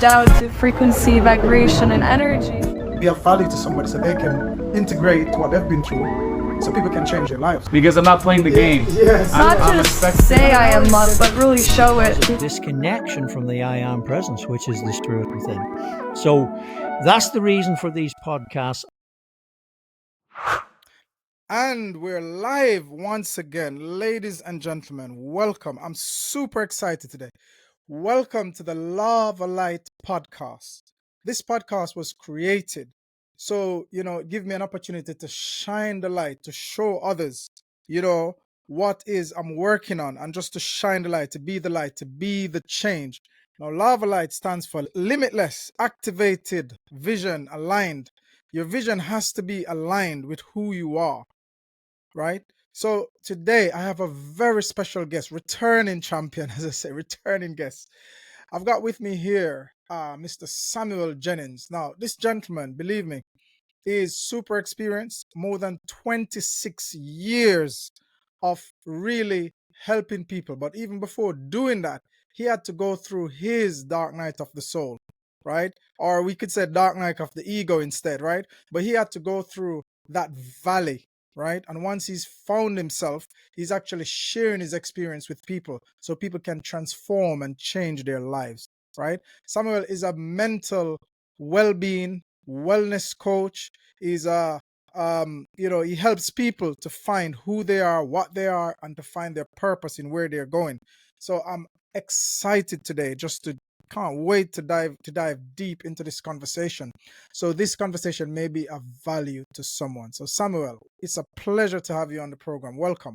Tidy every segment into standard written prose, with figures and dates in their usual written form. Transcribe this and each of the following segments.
reached out to frequency, vibration, and energy. Be of value to somebody so they can integrate what they've been through so people can change their lives. Because I'm not playing the game. Yes. Not just say I am love, but really show it. Disconnection from the I am presence, which is the spirit within. So that's the reason for these podcasts. And we're live once again. Ladies and gentlemen, welcome. I'm super excited today. Welcome to the Law of a Light podcast. This podcast was created so, give me an opportunity to shine the light, to show others, what is I'm working on, and just to shine the light, to be the change. Now, Law of a Light stands for limitless, activated, vision, aligned. Your vision has to be aligned with who you are, right? So today I have a very special guest, returning champion, as I say, returning guest. I've got with me here Mr. Samuel Jennings. Now, this gentleman, believe me, is super experienced, more than 26 years of really helping people. But even before doing that, he had to go through his dark night of the soul, right? Or we could say dark night of the ego instead, right? But he had to go through that valley, right? And once he's found himself, he's actually sharing his experience with people so people can transform and change their lives, right? Samuel is a mental well-being wellness coach. He's he helps people to find who they are, what they are, and to find their purpose in where they're going. So I'm excited today, can't wait to dive deep into this conversation. So this conversation may be of value to someone. So Samuel, it's a pleasure to have you on the program. Welcome.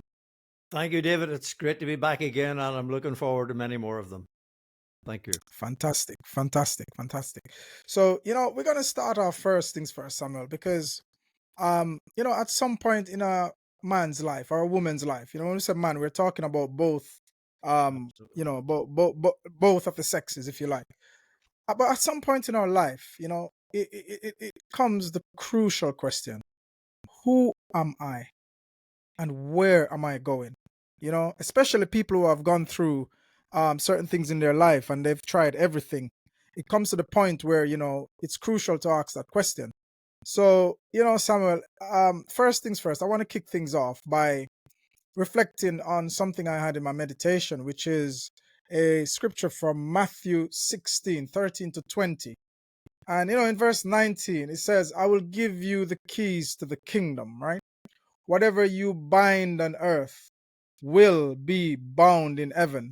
Thank you, David. It's great to be back again, and I'm looking forward to many more of them. Thank you. Fantastic. So, we're going to start our first things first, Samuel, because, at some point in a man's life or a woman's life, when we say man, we're talking about both, both of the sexes, if you like. But at some point in our life, it comes the crucial question: who am I, and where am I going? Especially people who have gone through certain things in their life and they've tried everything. It comes to the point where it's crucial to ask that question. So Samuel, first things first, I want to kick things off by reflecting on something I had in my meditation, which is a scripture from Matthew 16:13-20. And in verse 19 it says, I will give you the keys to the kingdom, right? Whatever you bind on earth will be bound in heaven,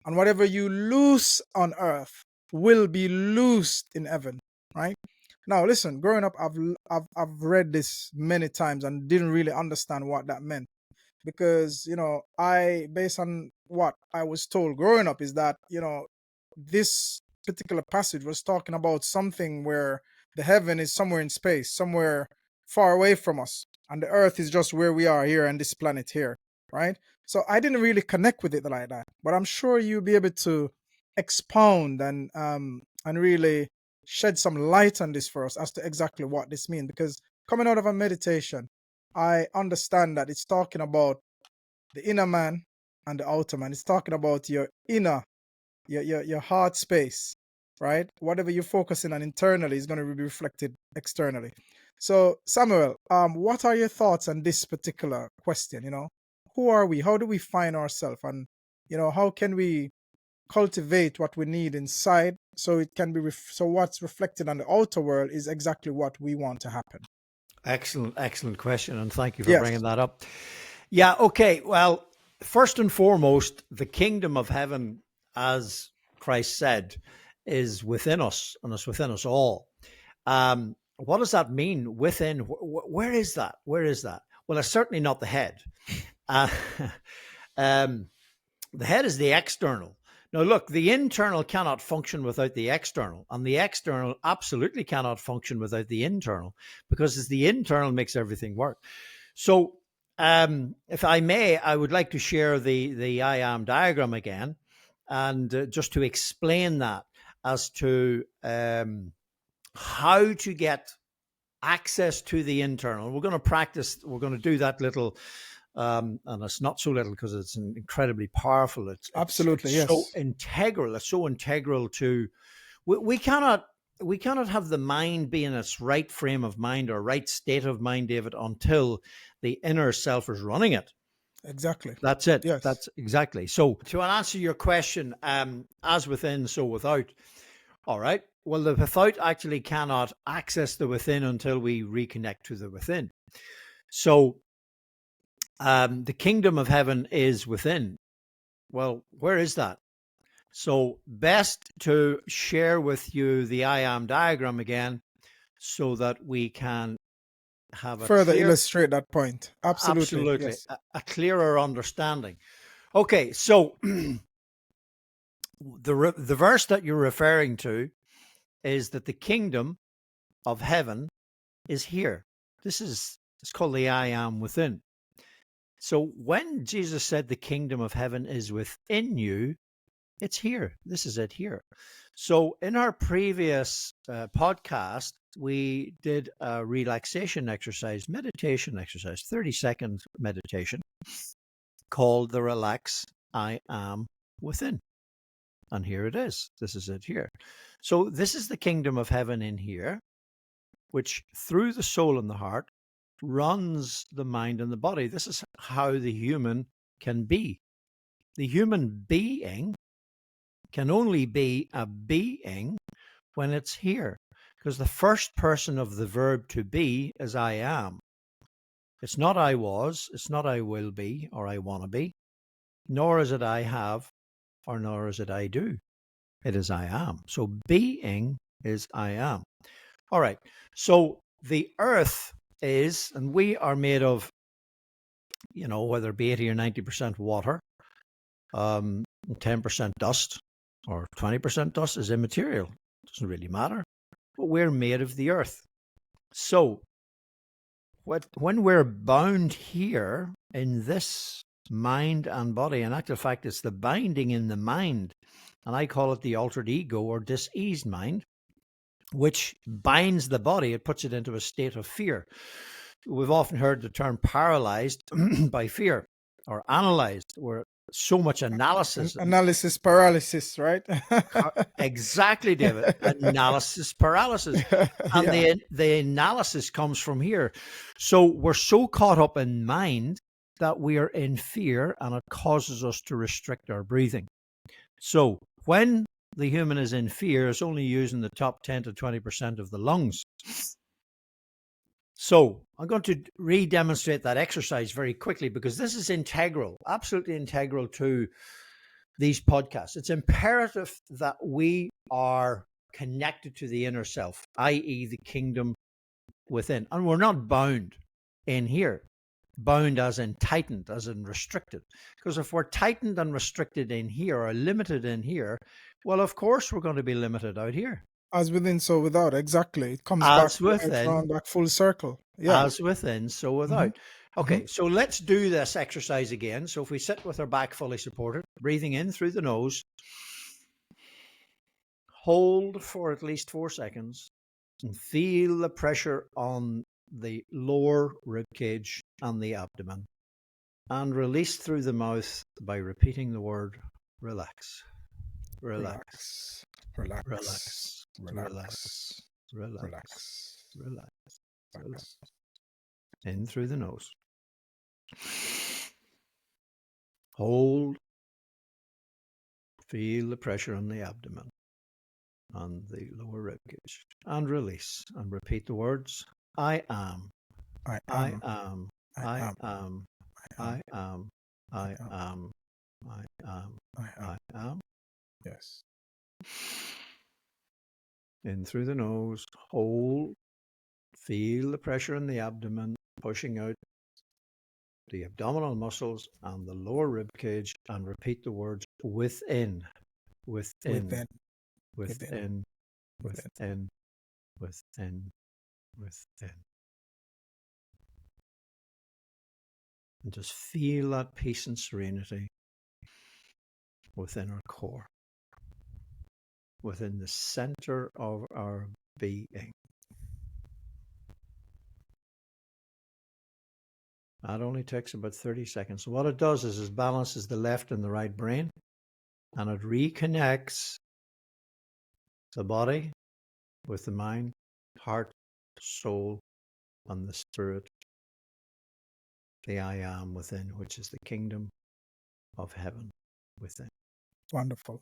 and whatever you loose on earth will be loosed in heaven, right? Now, listen, growing up, I've read this many times and didn't really understand what that meant, because, based on what I was told growing up, is that, this particular passage was talking about something where the heaven is somewhere in space, somewhere far away from us, and the earth is just where we are here on this planet here, right? So I didn't really connect with it like that, but I'm sure you'll be able to expound and really shed some light on this for us as to exactly what this means. Because coming out of a meditation, I understand that it's talking about the inner man and the outer man. It's talking about your inner, your heart space, right? Whatever you're focusing on internally is going to be reflected externally. So Samuel, what are your thoughts on this particular question? Who are we? How do we find ourselves? And, how can we cultivate what we need inside so it can be, so what's reflected on the outer world is exactly what we want to happen? Excellent question. And thank you for bringing that up. Yeah. Okay. Well, first and foremost, the kingdom of heaven, as Christ said, is within us, and it's within us all. What does that mean within? Where is that? Well, it's certainly not the head. The head is the external. Now, look, the internal cannot function without the external, and the external absolutely cannot function without the internal, because it's the internal makes everything work. So, if I may, I would like to share the I am diagram again, and just to explain that as to how to get access to the internal. We're going to do that little, and it's not so little because it's incredibly powerful. It's absolutely, yes. So integral. It's so integral to we cannot have the mind be in its right frame of mind or right state of mind, David, until the inner self is running it. Exactly. That's it. Yes. That's exactly. So to answer your question, as within, so without. All right. Well, the without actually cannot access the within until we reconnect to the within. So the kingdom of heaven is within. Well, where is that? So best to share with you the I am diagram again so that we can have a Further clear, illustrate that point. Absolutely. absolutely, Yes. a clearer understanding. Okay, so the verse that you're referring to is that the kingdom of heaven is here. It's called the I am within. So when Jesus said the kingdom of heaven is within you, it's here. This is it here. So in our previous podcast, we did a relaxation exercise, meditation exercise, 30-second meditation called the Relax I Am Within. And here it is. This is it here. So this is the kingdom of heaven in here, which through the soul and the heart runs the mind and the body. This is how the human can be. The human being can only be a being when it's here, because the first person of the verb to be is I am. It's not I was, it's not I will be or I want to be, nor is it I have, or nor is it I do. It is I am. So being is I am. All right. So the earth is, and we are made of, whether it be 80 or 90% water, 10% dust, or 20% dust is immaterial. It doesn't really matter. But we're made of the earth. So when we're bound here in this mind and body, in actual fact, it's the binding in the mind, and I call it the altered ego or diseased mind, which binds the body. It puts it into a state of fear. We've often heard the term paralyzed by fear or analyzed, where so much analysis. Analysis paralysis, right? Exactly, David. Analysis paralysis. And Yeah. the analysis comes from here. So we're so caught up in mind that we are in fear, and it causes us to restrict our breathing. So when the human is in fear, it's only using the top 10 to 20% of the lungs. So I'm going to re-demonstrate that exercise very quickly, because this is integral, absolutely integral to these podcasts. It's imperative that we are connected to the inner self, i.e. the kingdom within. And we're not bound in here. Bound as in tightened, as in restricted. Because if we're tightened and restricted in here, or limited in here, well, of course we're going to be limited out here. As within, so without. Exactly. It comes As back within, round back full circle. Yeah. as within, so without. Okay, so let's do this exercise again. So if we sit with our back fully supported, breathing in through the nose, hold for at least 4 seconds, and feel the pressure on the lower rib cage and the abdomen, and release through the mouth by repeating the word relax. Relax. Relax. Relax. Relax. Relax. Relax. Relax. Relax. Relax. In through the nose. Hold. Feel the pressure on the abdomen and the lower rib cage, and release, and repeat the words I am. I I am. am. I am. I am. I am. I am. I am. Yes. In through the nose, hold, feel the pressure in the abdomen, pushing out the abdominal muscles and the lower rib cage, and repeat the words within, within, within, within, within, within. And just feel that peace and serenity within our core, within the center of our being. That only takes about 30 seconds. So what it does is it balances the left and the right brain, and it reconnects The body with the mind, heart, soul, and the spirit, the I am within, which is the kingdom of heaven within. Wonderful.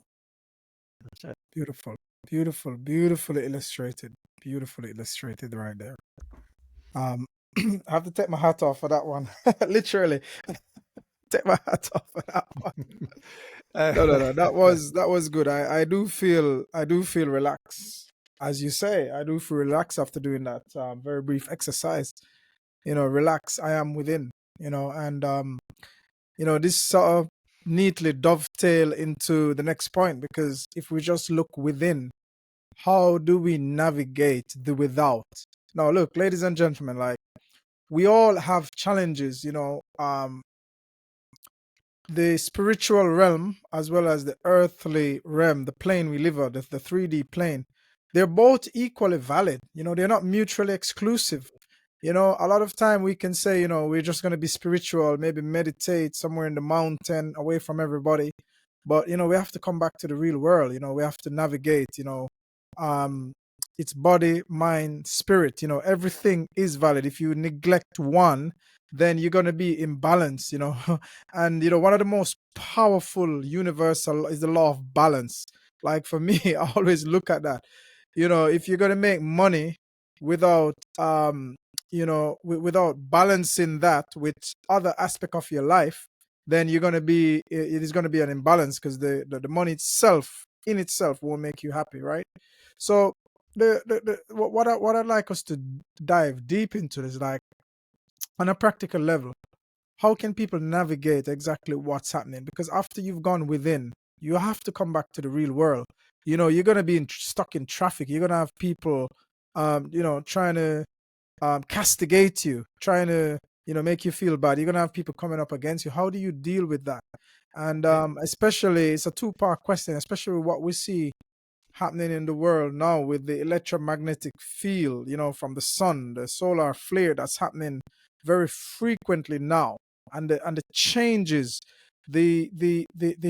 That's it. Beautiful. Beautiful. Beautifully illustrated. Beautifully illustrated right there. I have to take my hat off for that one. Literally. Take my hat off for that one. No. That was good. I do feel relaxed. As you say, I do feel relaxed after doing that very brief exercise. Relax. I am within. And this sort of neatly dovetail into the next point, because if we just look within, how do we navigate the without? Now, look, ladies and gentlemen, like, we all have challenges. The spiritual realm as well as the earthly realm, the plane we live on, the 3D plane, they're both equally valid. They're not mutually exclusive. A lot of time we can say, we're just going to be spiritual, maybe meditate somewhere in the mountain away from everybody. But, we have to come back to the real world. We have to navigate, it's body, mind, spirit. Everything is valid. If you neglect one, then you're going to be imbalanced, and one of the most powerful universal is the law of balance. Like, for me, I always look at that. If you're going to make money without without balancing that with other aspect of your life, then it is going to be an imbalance, because the money itself in itself won't make you happy, right? So what I'd like us to dive deep into is, like, on a practical level, how can people navigate exactly what's happening? Because after you've gone within, you have to come back to the real world. You're going to be stuck in traffic. You're going to have people, trying to castigate you, trying to, make you feel bad. You're going to have people coming up against you. How do you deal with that? And especially, it's a two-part question, especially with what we see happening in the world now with the electromagnetic field, from the sun, the solar flare that's happening very frequently now, and the changes, the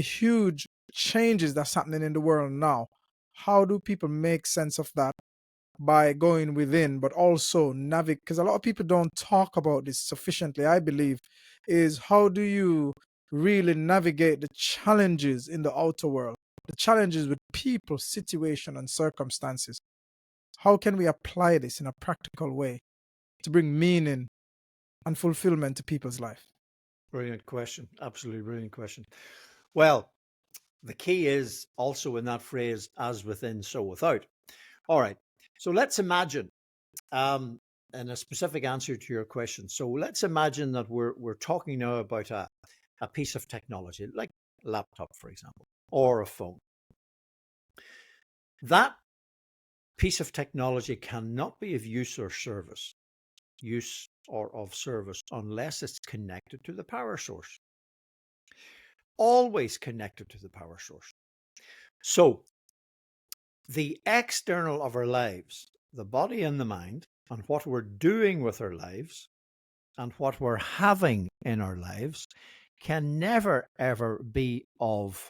huge changes that's happening in the world now. How do people make sense of that by going within, but also navigate? Because a lot of people don't talk about this sufficiently, I believe, is how do you really navigate the challenges in the outer world, the challenges with people, situation, and circumstances. How can we apply this in a practical way to bring meaning and fulfillment to people's life? Brilliant question. Absolutely brilliant question. Well, the key is also in that phrase, as within, so without. All right. So let's imagine, and a specific answer to your question. So let's imagine that we're talking now about a piece of technology, like a laptop, for example, or a phone. That piece of technology cannot be of use or service unless it's connected to the power source. Always connected to the power source. So the external of our lives, the body and the mind, and what we're doing with our lives and what we're having in our lives can never, ever be of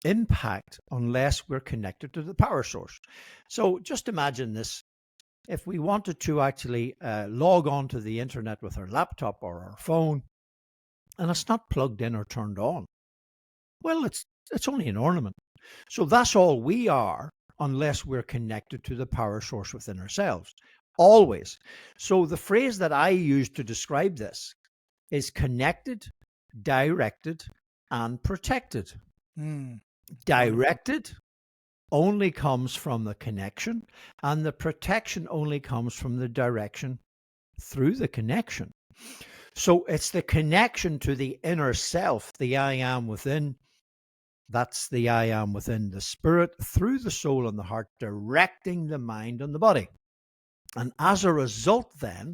impact unless we're connected to the power source. So just imagine this. If we wanted to actually log on to the internet with our laptop or our phone, and it's not plugged in or turned on, well, it's only an ornament. So that's all we are unless we're connected to the power source within ourselves. Always. So the phrase that I use to describe this is connected, directed, and protected. Directed only comes from the connection, and the protection only comes from the direction through the connection. So it's the connection to the inner self, the I am within. That's the I am within, the spirit through the soul and the heart, directing the mind and the body. And as a result, then,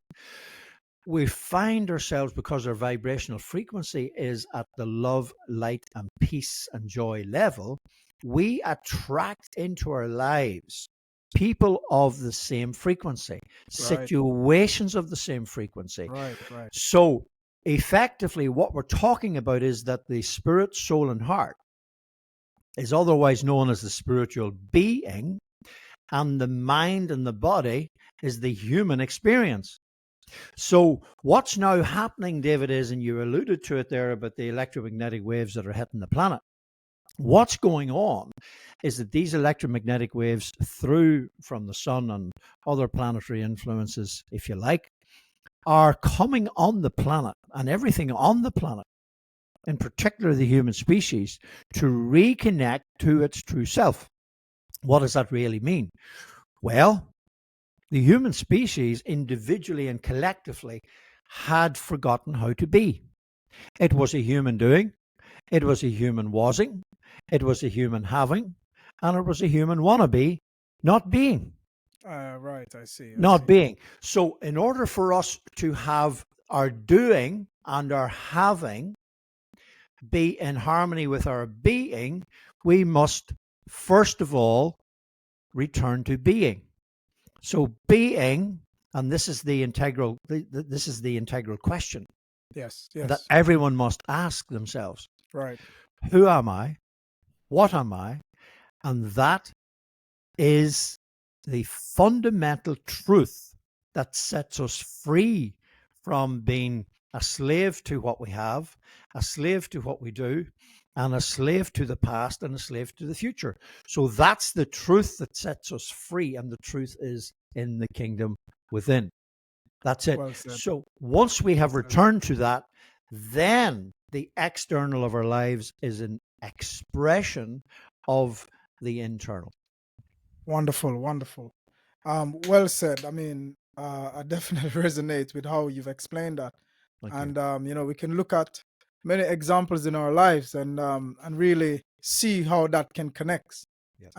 we find ourselves, because our vibrational frequency is at the love, light, and peace and joy level, we attract into our lives people of the same frequency, situations of the same frequency. Right. So effectively, what we're talking about is that the spirit, soul, and heart is otherwise known as the spiritual being, and the mind and the body is the human experience. So what's now happening, David, is, and you alluded to it there about the electromagnetic waves that are hitting the planet. What's going on is that these electromagnetic waves through from the sun and other planetary influences, if you like, are coming on the planet and everything on the planet, in particular the human species, to reconnect to its true self. What does that really mean? Well, the human species, individually and collectively, had forgotten how to be. It was a human doing, it was a human wasing, it was a human having, and it was a human wannabe not being. Right, I see. Not being. So, in order for us to have our doing and our having be in harmony with our being, we must first of all return to being. So being, and this is the integral question Yes. that everyone must ask themselves. Right. Who am I? What am I? And that is the fundamental truth that sets us free from being a slave to what we have, a slave to what we do, and a slave to the past and a slave to the future. So that's the truth that sets us free, and the truth is in the kingdom within. That's it. Well said. So once we have returned to that, then the external of our lives is an expression of the internal. Wonderful. Well said. I mean, I definitely resonate with how you've explained that. Thank you. And we can look at many examples in our lives and really see how that can connect.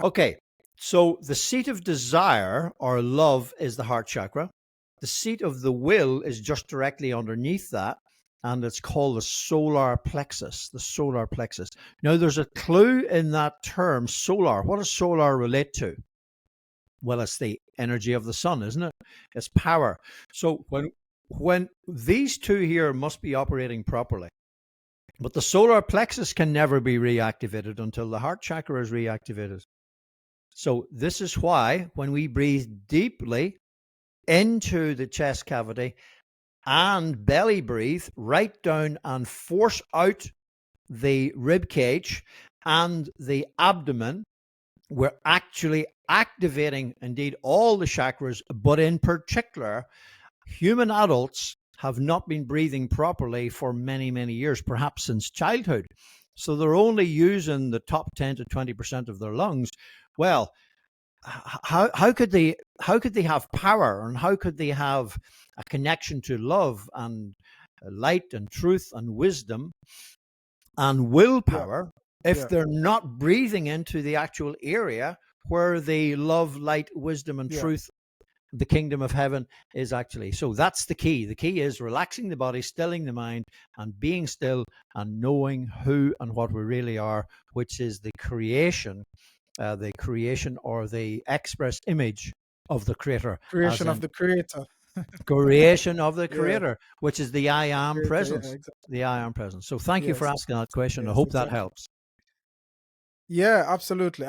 Okay, so the seat of desire or love is the heart chakra. The seat of the will is just directly underneath that, and it's called the solar plexus. The solar plexus. Now, there's a clue in that term, solar. What does solar relate to? Well, it's the energy of the sun, isn't it? It's power. So when these two here must be operating properly, but the solar plexus can never be reactivated until the heart chakra is reactivated. So this is why when we breathe deeply into the chest cavity and belly breathe right down and force out the rib cage and the abdomen, we're actually activating indeed all the chakras, but in particular, human adults have not been breathing properly for many, many years, perhaps since childhood. So they're only using the top 10 to 20% of their lungs. Well, how could they have power, and how could they have a connection to love and light and truth and wisdom and willpower if they're not breathing into the actual area where the love, light, wisdom, and truth, the kingdom of heaven, is actually? So that's the key. The key is relaxing the body, stilling the mind, and being still and knowing who and what we really are, which is the creation or the express image of the creator. Creation of the creator. Creation of the creator, which is the I am presence. Yeah, exactly. The I am presence. So thank you for asking that question. Yes, I hope exactly. that helps. Yeah, absolutely.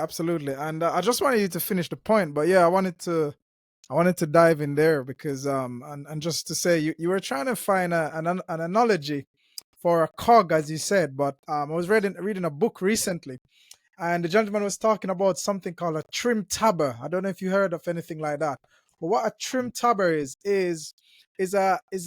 And I just wanted you to finish the point, but yeah, I wanted to dive in there because and just to say you were trying to find an analogy for a cog, as you said, but I was reading a book recently, and the gentleman was talking about something called a trim tabber. I don't know if you heard of anything like that, but what a trim tabber is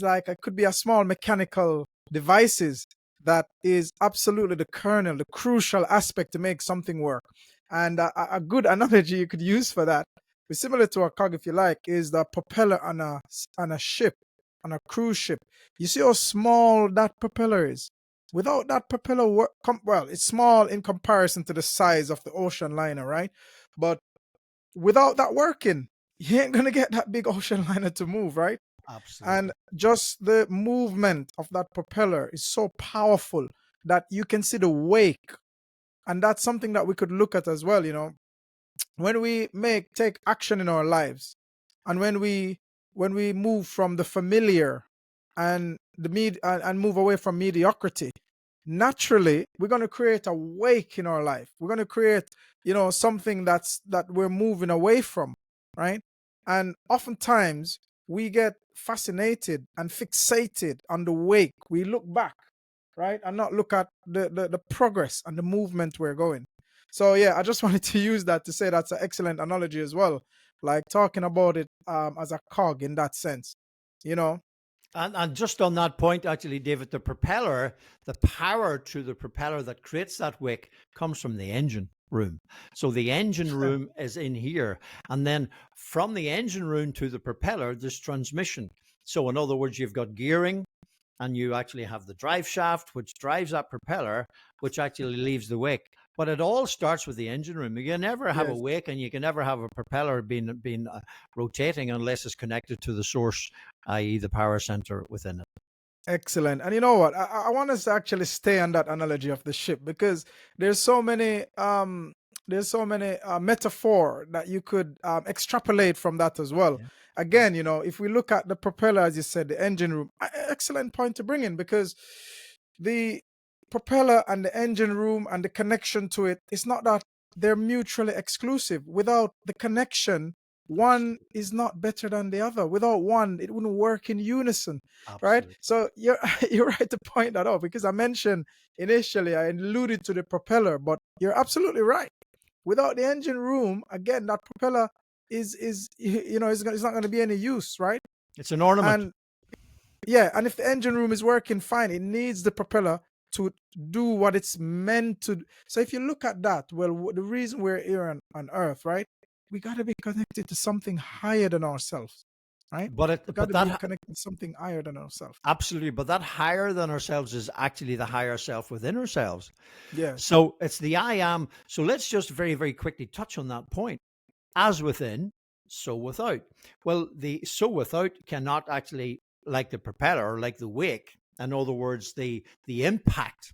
like it could be a small mechanical devices that is absolutely the kernel, the crucial aspect to make something work. And a good analogy you could use for that, similar to a cog if you like, is the propeller on a ship, on a cruise ship. You see how small that propeller is? Without that propeller, well, it's small in comparison to the size of the ocean liner, right? But without that working, you ain't gonna get that big ocean liner to move, right? Absolutely. And just the movement of that propeller is so powerful that you can see the wake. And that's something that we could look at as well, when we take action in our lives, and when we move from the familiar and and move away from mediocrity, naturally we're going to create a wake in our life. We're going to create, something that we're moving away from, right? And oftentimes we get fascinated and fixated on the wake. We look back, right, and not look at the progress and the movement we're going. So yeah, I just wanted to use that to say that's an excellent analogy as well, like talking about it as a cog in that sense, you know. And just on that point, actually, David, the power to the propeller that creates that wake comes from the engine room. So the engine room is in here. And then from the engine room to the propeller, there's transmission. So in other words, you've got gearing, and you actually have the drive shaft, which drives that propeller, which actually leaves the wake. But it all starts with the engine room. You can never have a Yes. wake, and you can never have a propeller being rotating unless it's connected to the source, i.e., the power center within it. Excellent. And you know what? I want us to actually stay on that analogy of the ship, because there's so many metaphor that you could extrapolate from that as well. Yeah. Again, if we look at the propeller, as you said, the engine room, excellent point to bring in, because the propeller and the engine room and the connection to it, it's not that they're mutually exclusive. Without the connection, one is not better than the other. Without one, it wouldn't work in unison, right? Absolutely. So you're you're right to point that out, because I mentioned initially, I alluded to the propeller, but you're absolutely right. Without the engine room, again, that propeller is it's not going to be any use, right? It's an ornament. And yeah, and if the engine room is working fine, it needs the propeller to do what it's meant to. So if you look at that, well, the reason we're here on Earth, right? We got to be connected to something higher than ourselves, right? We got to be connected to something higher than ourselves. Absolutely, but that higher than ourselves is actually the higher self within ourselves. Yeah. So it's the I am. So let's just very, very quickly touch on that point. As within, so without. Well, the so without cannot actually, like the propeller, like the wake. In other words, the impact.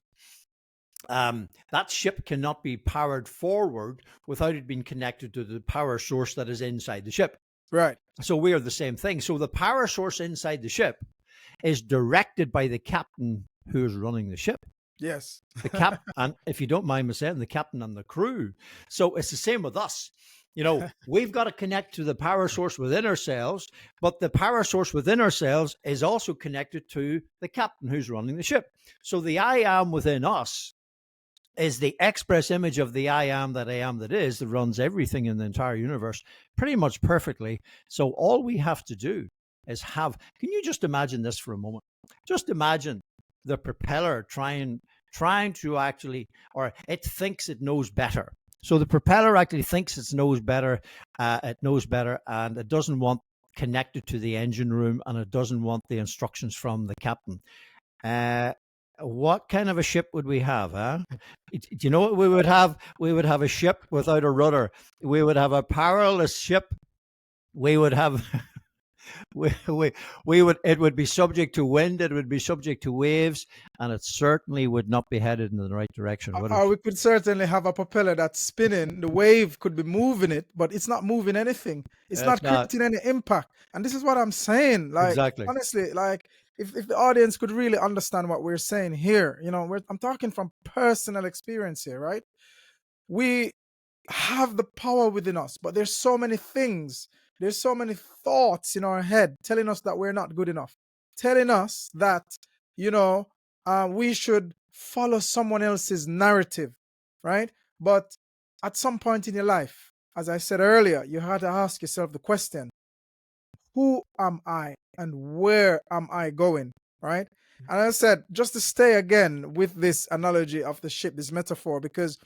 That ship cannot be powered forward without it being connected to the power source that is inside the ship. Right. So we are the same thing. So the power source inside the ship is directed by the captain who is running the ship. Yes. The cap, and if you don't mind me saying, the captain and the crew. So it's the same with us. We've got to connect to the power source within ourselves, but the power source within ourselves is also connected to the captain who's running the ship. So the I am within us is the express image of the I am that is, that runs everything in the entire universe pretty much perfectly. So all we have to do is can you just imagine this for a moment? Just imagine the propeller trying to actually, or it thinks it knows better. So the propeller actually thinks it knows better, and it doesn't want connected to the engine room, and it doesn't want the instructions from the captain. What kind of a ship would we have, huh? Do you know what we would have? We would have a ship without a rudder. We would have a powerless ship. We would have it would be subject to wind, it would be subject to waves, and it certainly would not be headed in the right direction, would it? Or we could certainly have a propeller that's spinning. The wave could be moving it, but it's not moving anything. It's not creating any impact. And this is what I'm saying. Like, exactly. Honestly, like if the audience could really understand what we're saying here, I'm talking from personal experience here, right? We have the power within us, but there's so many things. There's so many thoughts in our head telling us that we're not good enough, telling us that, we should follow someone else's narrative, right? But at some point in your life, as I said earlier, you had to ask yourself the question, who am I and where am I going, right? And I said, just to stay again with this analogy of the ship, this metaphor, because,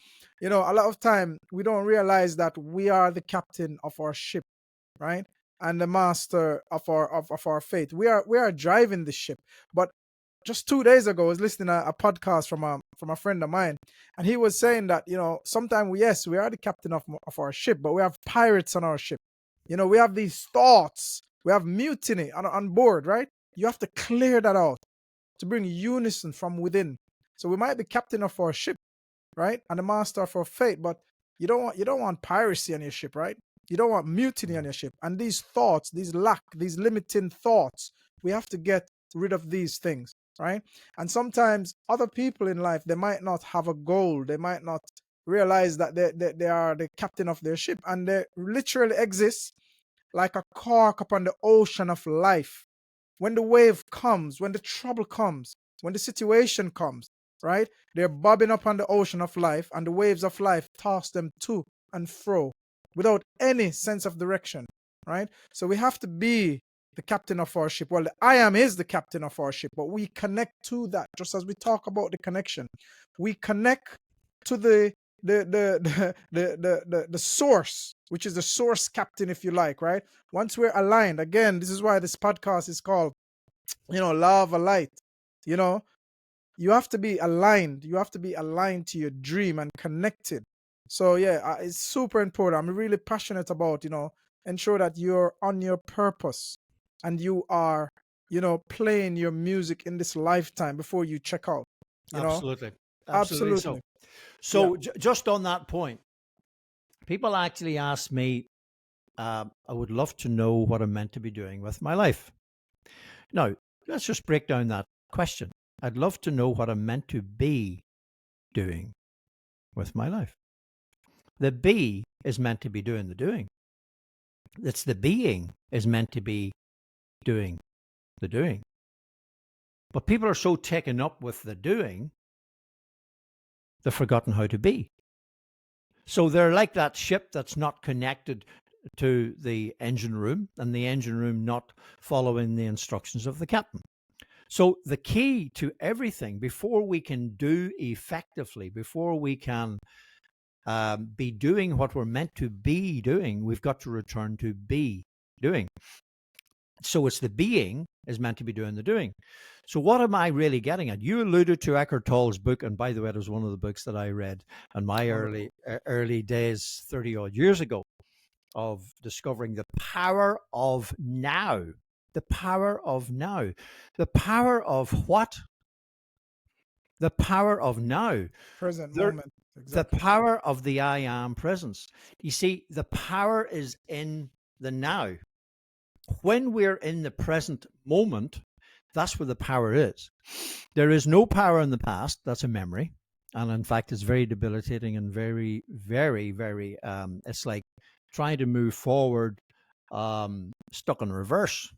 a lot of time we don't realize that we are the captain of our ship, right? And the master of our fate. We are driving the ship. But just 2 days ago, I was listening to a podcast from a friend of mine, and he was saying that, sometimes we are the captain of our ship, but we have pirates on our ship. We have these thoughts, we have mutiny on board, right? You have to clear that out to bring unison from within. So we might be captain of our ship, right, and the master of our fate, but you don't want piracy on your ship, right? You don't want mutiny on your ship. And these thoughts, these limiting thoughts, we have to get rid of these things, right? And sometimes other people in life, they might not have a goal. They might not realize that they are the captain of their ship, and they literally exist like a cork upon the ocean of life. When the wave comes, when the trouble comes, when the situation comes, right? They're bobbing up on the ocean of life, and the waves of life toss them to and fro without any sense of direction, right? So we have to be the captain of our ship. Well, the I am is the captain of our ship, but we connect to that. Just as we talk about the connection, we connect to the source, which is the source captain, if you like, right? Once we're aligned, again, this is why this podcast is called, Law of a Light. You have to be aligned. You have to be aligned to your dream and connected. So yeah, it's super important. I'm really passionate about, ensure that you're on your purpose and you are, playing your music in this lifetime before you check out. Absolutely. Absolutely. So just on that point, people actually ask me, I would love to know what I'm meant to be doing with my life. Now, let's just break down that question. I'd love to know what I'm meant to be doing with my life. The be is meant to be doing the doing. It's the being is meant to be doing the doing. But people are so taken up with the doing, they've forgotten how to be. So they're like that ship that's not connected to the engine room, and the engine room not following the instructions of the captain. So the key to everything, before we can do effectively, before we can be doing what we're meant to be doing, we've got to return to be doing. So it's the being is meant to be doing the doing. So what am I really getting at? You alluded to Eckhart Tolle's book, and by the way, it was one of the books that I read in my early days, 30 odd years ago, of discovering the power of now. The power of now. The power of what? The power of now. Present moment. Exactly. The power of the I am presence. You see, the power is in the now. When we're in the present moment, that's where the power is. There is no power in the past. That's a memory. And in fact, it's very debilitating and very, very, very, it's like trying to move forward stuck in reverse.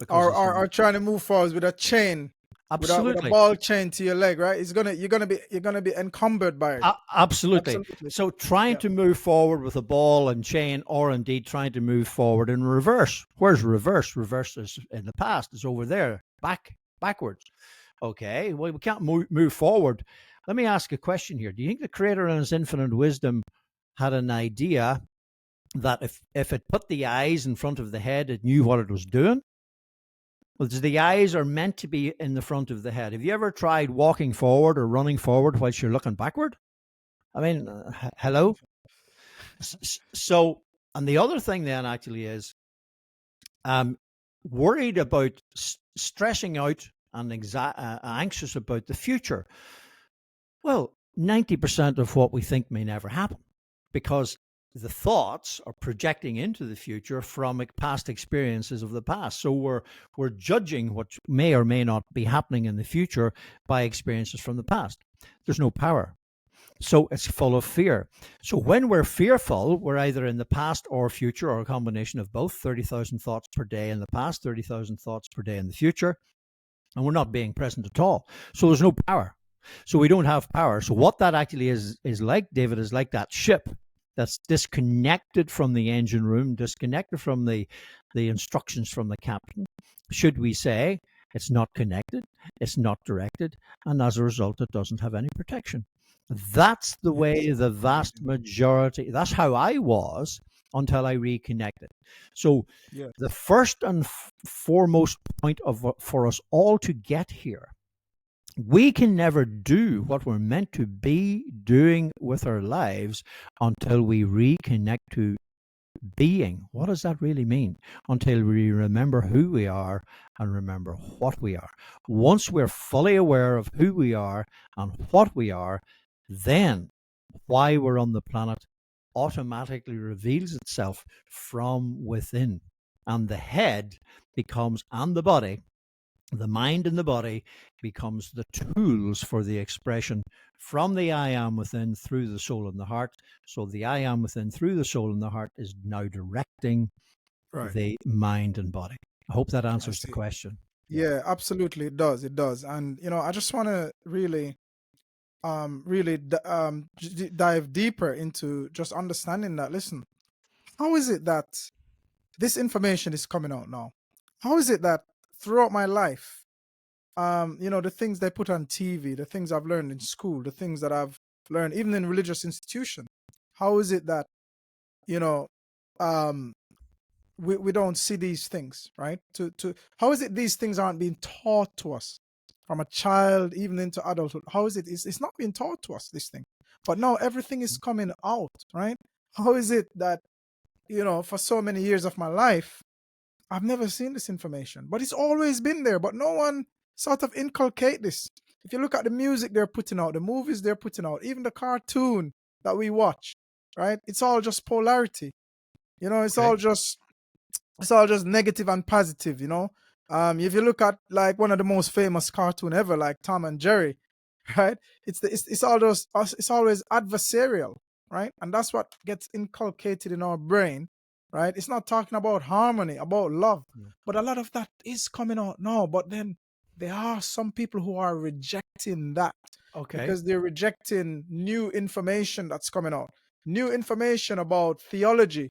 Or trying to move forward with a chain. Absolutely. With a ball chain to your leg, right? You're gonna be encumbered by it. Absolutely. So trying to move forward with a ball and chain, or indeed trying to move forward in reverse. Where's reverse? Reverse is in the past. It's over there, backwards. Okay. Well, we can't move forward. Let me ask a question here. Do you think the Creator in His infinite wisdom had an idea that if it put the eyes in front of the head, it knew what it was doing? Well, the eyes are meant to be in the front of the head. Have you ever tried walking forward or running forward whilst you're looking backward? I mean, hello? So, and the other thing then actually is worried about stressing out and anxious about the future. Well, 90% of what we think may never happen, because the thoughts are projecting into the future from past experiences of the past. So we're judging what may or may not be happening in the future by experiences from the past. There's no power. So it's full of fear. So when we're fearful, we're either in the past or future, or a combination of both. 30,000 thoughts per day in the past, 30,000 thoughts per day in the future. And we're not being present at all. So there's no power. So we don't have power. So what that actually is like, David, is like that ship that's disconnected from the engine room, disconnected from the instructions from the captain. Should we say it's not connected, it's not directed, and as a result, it doesn't have any protection. That's the way the vast majority, that's how I was until I reconnected. So the first and foremost point for us all to get here, we can never do what we're meant to be doing with our lives until we reconnect to being. What does that really mean? Until we remember who we are and remember what we are. Once we're fully aware of who we are and what we are, then why we're on the planet automatically reveals itself from within. And the head becomes, and the body The mind and the body becomes the tools for the expression from the I am within through the soul and the heart. So the I am within through the soul and the heart is now directing Right. the mind and body. I hope that I answers the see. question. Yeah, absolutely. It does. It does. And, I just want to really dive deeper into just understanding that. Listen, how is it that this information is coming out now? How is it that throughout my life, the things they put on TV, the things I've learned in school, the things that I've learned even in religious institutions, how is it that, you know, um, we don't see these things, right? To how is it these things aren't being taught to us from a child even into adulthood? How is it? It's not being taught to us, this thing, but now everything is coming out, right? How is it that for so many years of my life I've never seen this information, but it's always been there, but no one sort of inculcate this. If you look at the music they're putting out, the movies they're putting out, even the cartoon that we watch, right? It's all just polarity. It's Okay. all just negative and positive. If you look at like one of the most famous cartoon ever, like Tom and Jerry, right? It's always adversarial, right? And that's what gets inculcated in our brain, right? It's not talking about harmony, about love, but a lot of that is coming out now. But then there are some people who are rejecting that Okay. because they're rejecting new information that's coming out, new information about theology,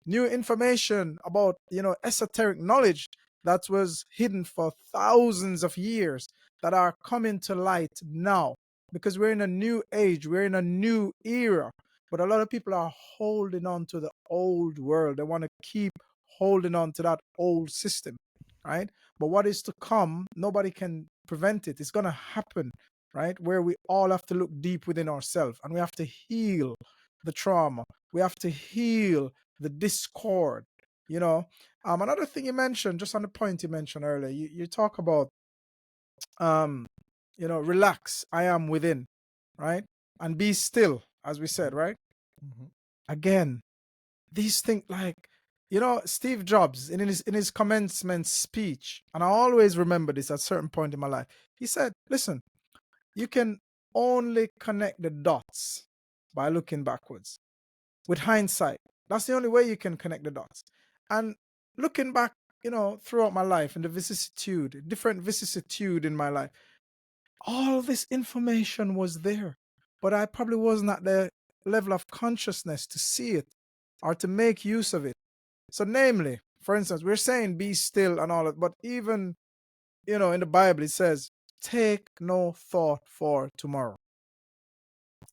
new information about esoteric knowledge that was hidden for thousands of years that are coming to light now, because we're in a new age, we're in a new era. But a lot of people are holding on to the old world. They want to keep holding on to that old system, right? But what is to come, nobody can prevent it. It's going to happen, right? Where we all have to look deep within ourselves and we have to heal the trauma. We have to heal the discord. Another thing you mentioned, just on the point you mentioned earlier, you talk about relax, I am within, right? And be still, as we said, right? Mhm. Again, these things, like, Steve Jobs in his commencement speech, and I always remember this at a certain point in my life, he said, listen, you can only connect the dots by looking backwards. With hindsight, that's the only way you can connect the dots. And looking back, throughout my life and the different vicissitude in my life, all this information was there, but I probably wasn't at the level of consciousness to see it or to make use of it. So, namely, for instance, we're saying be still and all that, but even, in the Bible, it says, take no thought for tomorrow.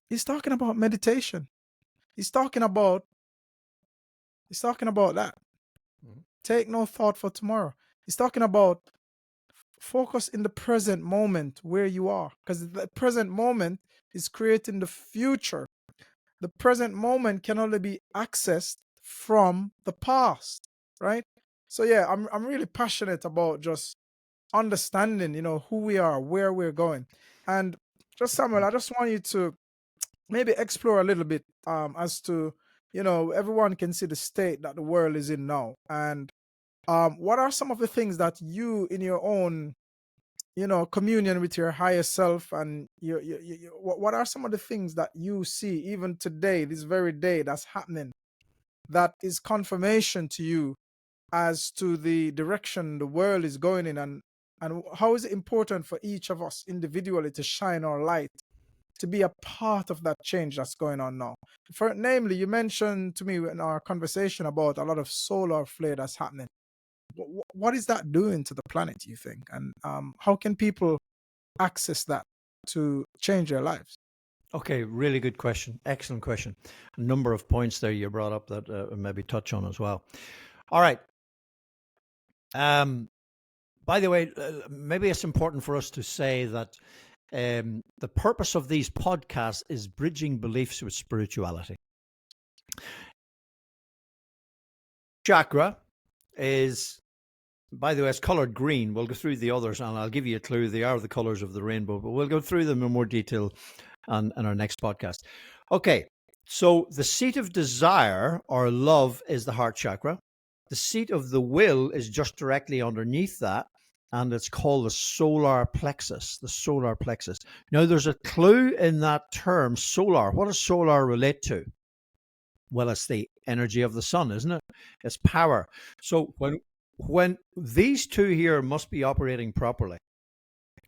He's talking about meditation. He's talking about that. Mhm. Take no thought for tomorrow. He's talking about focus in the present moment where you are, because the present moment is creating the future. The present moment can only be accessed from the past, right? So yeah, I'm really passionate about just understanding, who we are, where we're going. And just Samuel, I just want you to maybe explore a little bit as to, everyone can see the state that the world is in now. And what are some of the things that you, in your own, communion with your higher self, and what are some of the things that you see even today, this very day, that's happening, that is confirmation to you as to the direction the world is going in, and how is it important for each of us individually to shine our light, to be a part of that change that's going on now? Namely, you mentioned to me in our conversation about a lot of solar flare that's happening. What is that doing to the planet, you think? And how can people access that to change their lives? Okay, really good question. Excellent question. A number of points there you brought up that maybe touch on as well. All right. By the way, maybe it's important for us to say that the purpose of these podcasts is bridging beliefs with spirituality. Chakra is, by the way, it's colored green. We'll go through the others and I'll give you a clue. They are the colors of the rainbow, but we'll go through them in more detail on our next podcast. Okay, so the seat of desire or love is the heart chakra. The seat of the will is just directly underneath that, and it's called the solar plexus. The solar plexus. Now, there's a clue in that term, solar. What does solar relate to? Well, it's the energy of the sun, isn't it? It's power. So when these two here must be operating properly,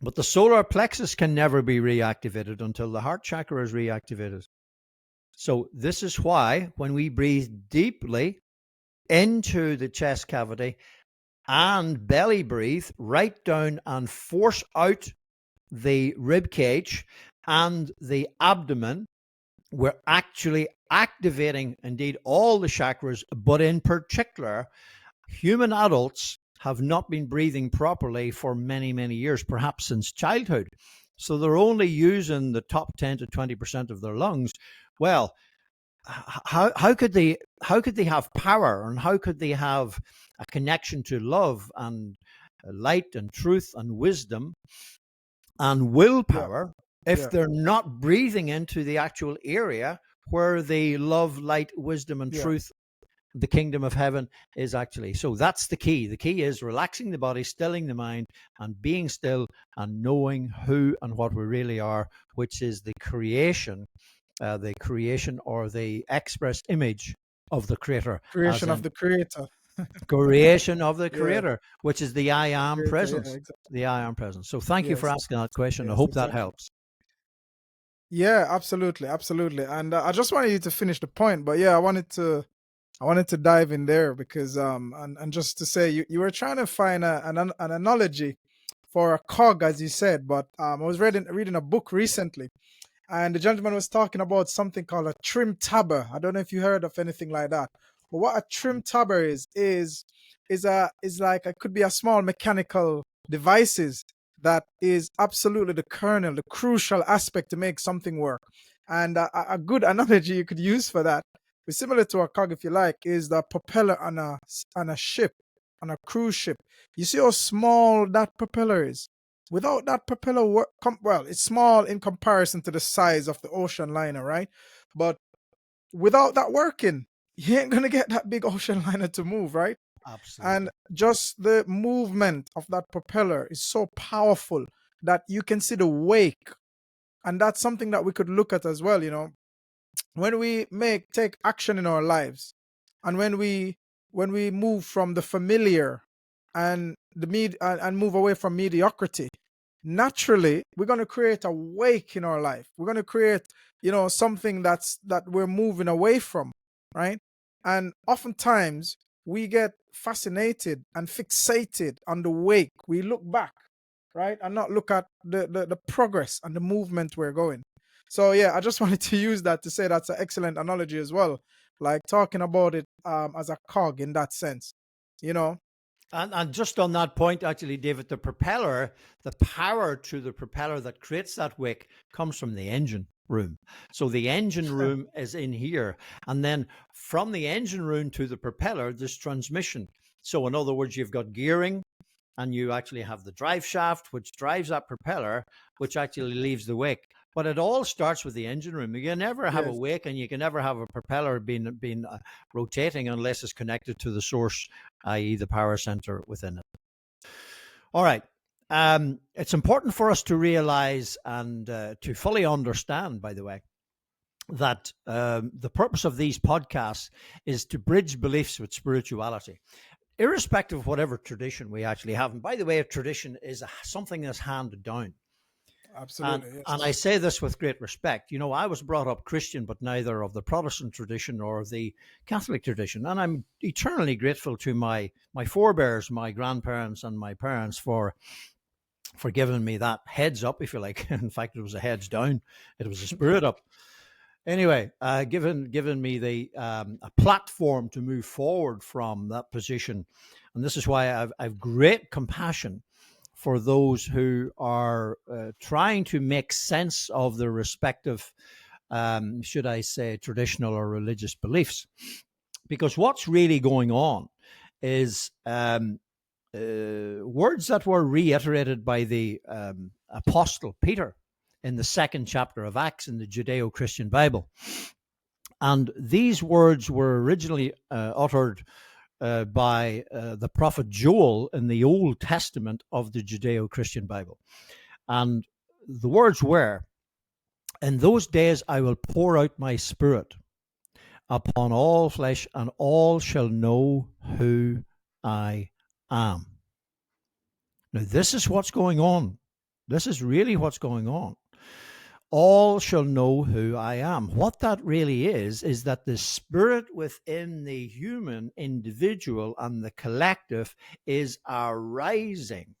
but the solar plexus can never be reactivated until the heart chakra is reactivated. So this is why when we breathe deeply into the chest cavity and belly breathe right down and force out the rib cage and the abdomen, we're actually activating indeed all the chakras, but in particular, human adults have not been breathing properly for many, many years, perhaps since childhood. So they're only using the top 10 to 20% of their lungs. Well, how could they have power, and how could they have a connection to love and light and truth and wisdom and willpower if they're not breathing into the actual area where the love, light, wisdom, and truth, the kingdom of heaven, is actually? So that's the key. The key is relaxing the body, stilling the mind, and being still and knowing who and what we really are, which is the creation or the express image of the Creator. Creation of the Creator. Creation of the Creator, which is the I am presence. Yeah, exactly. The I am presence. So thank you for asking that question. Yes, I hope exactly. that helps. Yeah, absolutely. And I just wanted you to finish the point, but yeah, I wanted to dive in there because and just to say you were trying to find an analogy for a cog, as you said, but I was reading a book recently, and the gentleman was talking about something called a trim tabber. I don't know if you heard of anything like that. But what a trim tabber is like it could be a small mechanical devices that is absolutely the kernel, the crucial aspect to make something work. And a good analogy you could use for that, similar to a cog if you like, is the propeller on a ship, on a cruise ship. You see how small that propeller is? Without that propeller, well, it's small in comparison to the size of the ocean liner, right? But without that working, you ain't gonna get that big ocean liner to move, right? Absolutely. And just the movement of that propeller is so powerful that you can see the wake. And that's something that we could look at as well, when we take action in our lives, and when we move from the familiar and and move away from mediocrity, naturally we're going to create a wake in our life. We're going to create something that we're moving away from, right? And oftentimes we get fascinated and fixated on the wake. We look back, right, and not look at the progress and the movement we're going. So yeah, I just wanted to use that to say that's an excellent analogy as well, like talking about it as a cog in that sense, And just on that point, actually, David, the power to the propeller that creates that wake comes from the engine room. So the engine room is in here. And then from the engine room to the propeller, there's transmission. So in other words, you've got gearing, and you actually have the drive shaft, which drives that propeller, which actually leaves the wake. But it all starts with the engine room. You can never have a wake, and you can never have a propeller being rotating unless it's connected to the source, i.e. the power center within it. All right. It's important for us to realize and to fully understand, by the way, that the purpose of these podcasts is to bridge beliefs with spirituality, irrespective of whatever tradition we actually have. And by the way, a tradition is something that's handed down. Absolutely. And I say this with great respect. I was brought up Christian, but neither of the Protestant tradition or the Catholic tradition. And I'm eternally grateful to my forebears, my grandparents and my parents for giving me that heads up, if you like. In fact, it was a heads down. It was a spirit up. Anyway, given me a platform to move forward from that position. And this is why I've great compassion for those who are trying to make sense of their respective, should I say, traditional or religious beliefs. Because what's really going on is words that were reiterated by the Apostle Peter in the 2nd chapter of Acts in the Judeo-Christian Bible. And these words were originally uttered by the prophet Joel in the Old Testament of the Judeo-Christian Bible. And the words were, "In those days I will pour out my spirit upon all flesh, and all shall know who I am." Now, this is what's going on. This is really what's going on. All shall know who I am. What that really is that the spirit within the human individual and the collective is arising.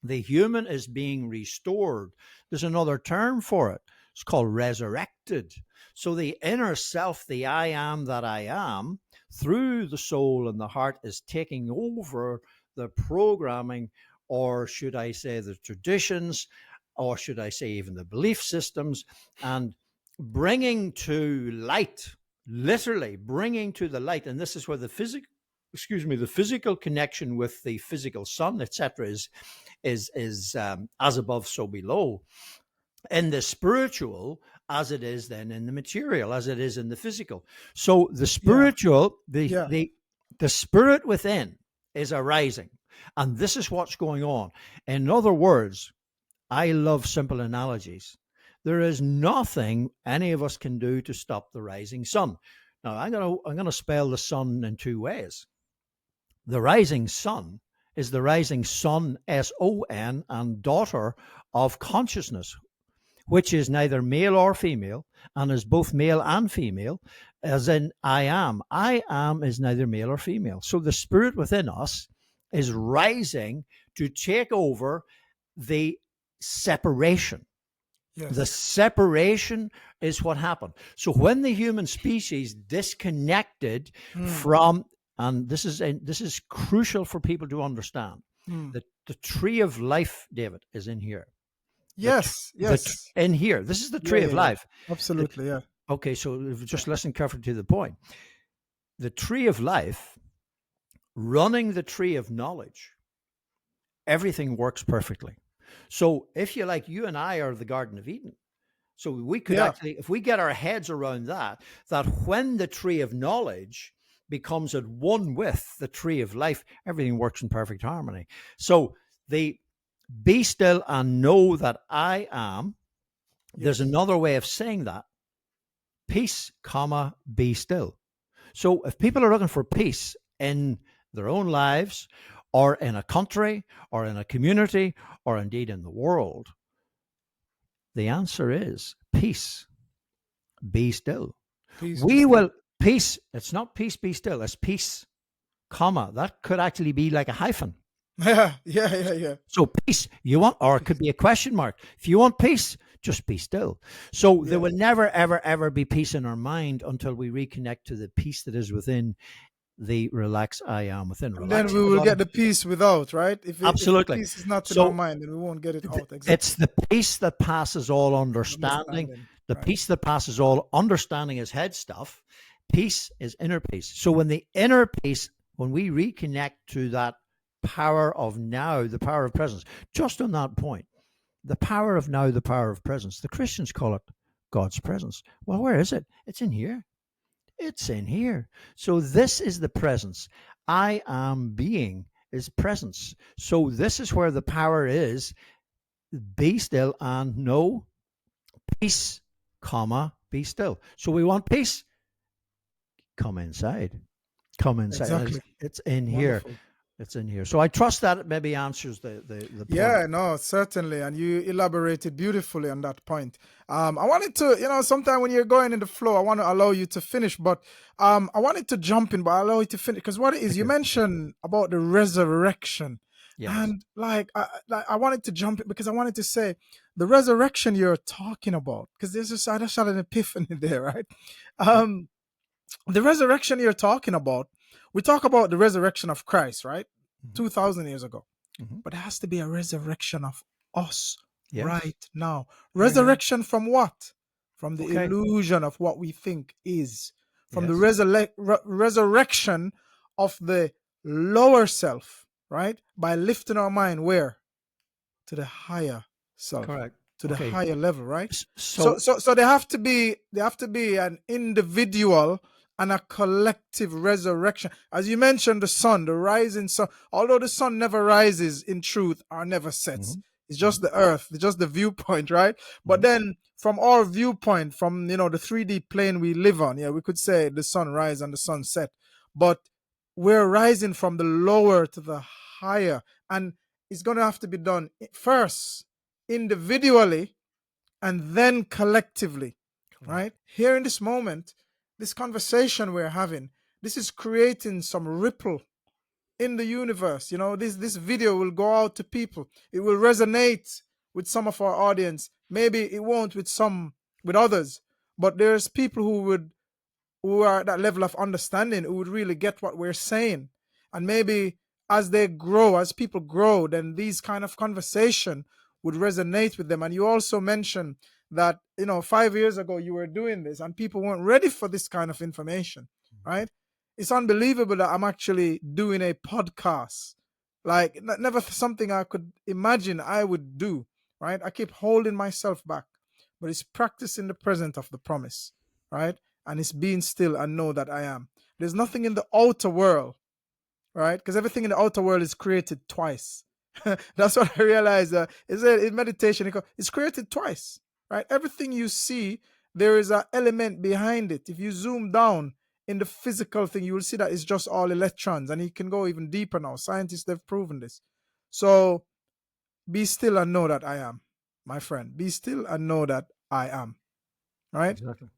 The human is being restored. There's another term for it. It's called resurrected. So the inner self, the I am that I am, through the soul and the heart, is taking over the programming, or should I say the traditions, or should I say even the belief systems, and bringing to light, literally bringing to the light. And this is where the physical connection with the physical sun, etc., is as above, so below. In the spiritual, as it is then in the material, as it is in the physical. So the spiritual, the spirit within is arising, and this is what's going on. In other words, I love simple analogies. There is nothing any of us can do to stop the rising sun. Now, I'm going to spell the sun in two ways. The rising sun is the rising sun, S-O-N, and daughter of consciousness, which is neither male or female, and is both male and female, as in I am. I am is neither male or female. So the spirit within us is rising to take over the separation. Yes. The separation is what happened. So when the human species disconnected from, and this is crucial for people to understand, that the tree of life, David, is in here. Yes. In here. This is the tree of life. Absolutely, yeah. Okay, so just listen carefully to the point. The tree of life, running the tree of knowledge, everything works perfectly. So if you like, you and I are the Garden of Eden. So we could actually, if we get our heads around that when the tree of knowledge becomes at one with the tree of life, everything works in perfect harmony. So the be still and know that I am, there's another way of saying that. Peace, comma, be still. So if people are looking for peace in their own lives, or in a country, or in a community, or indeed in the world, the answer is peace, be still. Peace, it's not peace, be still, it's peace, comma. That could actually be like a hyphen. Yeah. So peace, you want, or it could be a question mark. If you want peace, just be still. So there will never, ever, ever be peace in our mind until we reconnect to the peace that is within the relaxed I am within. And then we will get the peace without, right? Absolutely. If the peace is not in our mind, then we won't get it out. Exactly. It's the peace that passes all understanding. The peace that passes all understanding is head stuff. Peace is inner peace. So when the inner peace, when we reconnect to that power of now, the power of presence, just on that point, the power of now, the power of presence, the Christians call it God's presence. Well, where is it? It's in here. It's in here. So this is the presence. I am being is presence. So this is where the power is. Be still and know peace, comma, be still. So we want peace. Come inside. Come inside. Exactly. It's in Wonderful. here. It's in here. So I trust that it maybe answers the point. Yeah, no, certainly. And you elaborated beautifully on that point. I wanted to, sometime when you're going in the flow, I want to allow you to finish, but I wanted to jump in, but I allow you to finish. Because what it is, you mentioned about the resurrection. Yes. And I wanted to jump in because I wanted to say the resurrection you're talking about, because there's just, I just had an epiphany there, right? The resurrection you're talking about, we talk about the resurrection of Christ, right? 2,000 years ago. But it has to be a resurrection of us right now. Resurrection from what? From the illusion of what we think is. From the resurrection of the lower self, right? By lifting our mind where? To the higher self. Correct. To the higher level, right? So there have to be an individual and a collective resurrection. As you mentioned, the sun, the rising sun, although the sun never rises in truth or never sets. It's just the earth, it's just the viewpoint, right? But then from our viewpoint, from the 3D plane we live on, yeah, we could say the sun rise and the sun set. But we're rising from the lower to the higher. And it's going to have to be done first individually and then collectively, right? Here in this moment, this conversation we're having, this is creating some ripple in the universe. This video will go out to people. It will resonate with some of our audience. Maybe it won't with others, but there's people who are at that level of understanding who would really get what we're saying. And maybe as people grow, then these kind of conversation would resonate with them. And you also mentioned that 5 years ago you were doing this and people weren't ready for this kind of information, right? It's unbelievable that I'm actually doing a podcast. Like, never something I could imagine I would do, right? I keep holding myself back, but it's practicing the present of the promise, right? And it's being still and know that I am. There's nothing in the outer world, right? Because everything in the outer world is created twice. That's what I realized. In meditation, it's created twice, right? Everything you see, there is an element behind it. If you zoom down in the physical thing, you will see that it's just all electrons, and you can go even deeper now. Scientists have proven this. So be still and know that I am, my friend. Be still and know that I am, right? Exactly.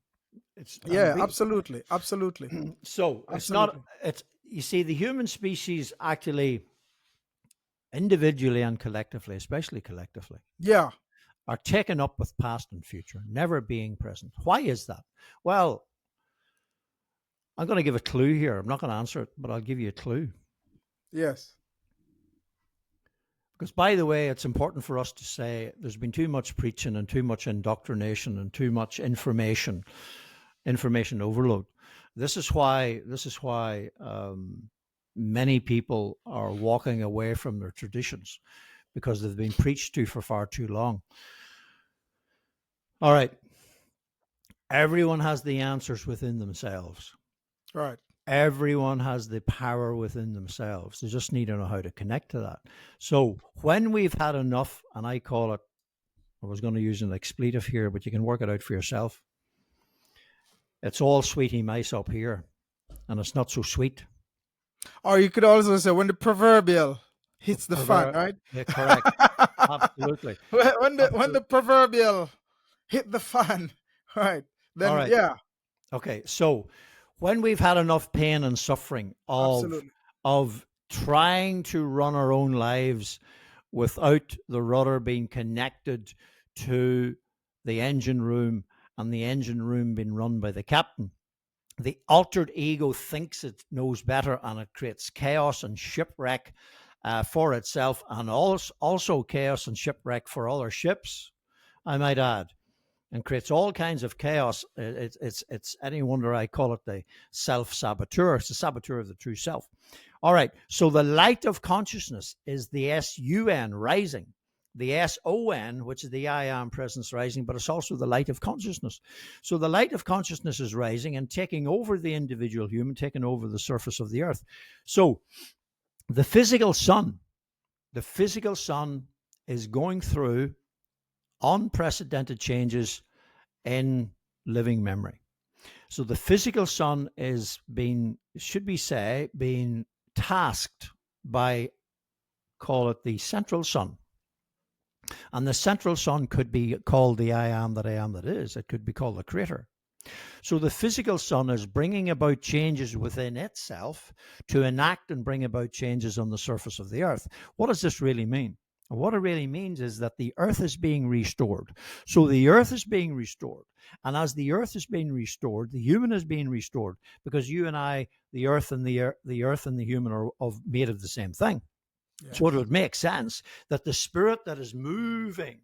Absolutely. So it's not. You see, the human species actually, individually and collectively, especially collectively, are taken up with past and future, never being present. Why is that? Well, I'm going to give a clue here. I'm not going to answer it, but I'll give you a clue. Yes. Because, by the way, it's important for us to say there's been too much preaching and too much indoctrination and too much information overload. This is why many people are walking away from their traditions, because they've been preached to for far too long. All right. Everyone has the answers within themselves. Right. Everyone has the power within themselves. They just need to know how to connect to that. So when we've had enough, and I call it, I was going to use an expletive here, but you can work it out for yourself. It's all sweetie mice up here, and it's not so sweet. Or you could also say when the proverbial hits the fan, right? Yeah, correct. Absolutely. When the proverbial hit the fan, right? Then, all right. Yeah. Okay, so when we've had enough pain and suffering of trying to run our own lives without the rudder being connected to the engine room and the engine room being run by the captain, the altered ego thinks it knows better, and it creates chaos and shipwreck for itself, and also chaos and shipwreck for other ships, I might add, and creates all kinds of chaos. It's any wonder I call it the self-saboteur. It's the saboteur of the true self. All right, so the light of consciousness is the S-U-N, rising. The S-O-N, which is the I am presence, rising, but it's also the light of consciousness. So the light of consciousness is rising and taking over the individual human, taking over the surface of the earth. So the physical sun is going through unprecedented changes in living memory. So the physical sun is being tasked by, call it the central sun. And the central sun could be called the I am that is. It could be called the creator. So the physical sun is bringing about changes within itself to enact and bring about changes on the surface of the earth. What does this really mean? And what it really means is that the earth is being restored. So the earth is being restored. And as the earth is being restored, the human is being restored, because you and I, the earth and the human are made of the same thing. Yes. So it would make sense that the spirit that is moving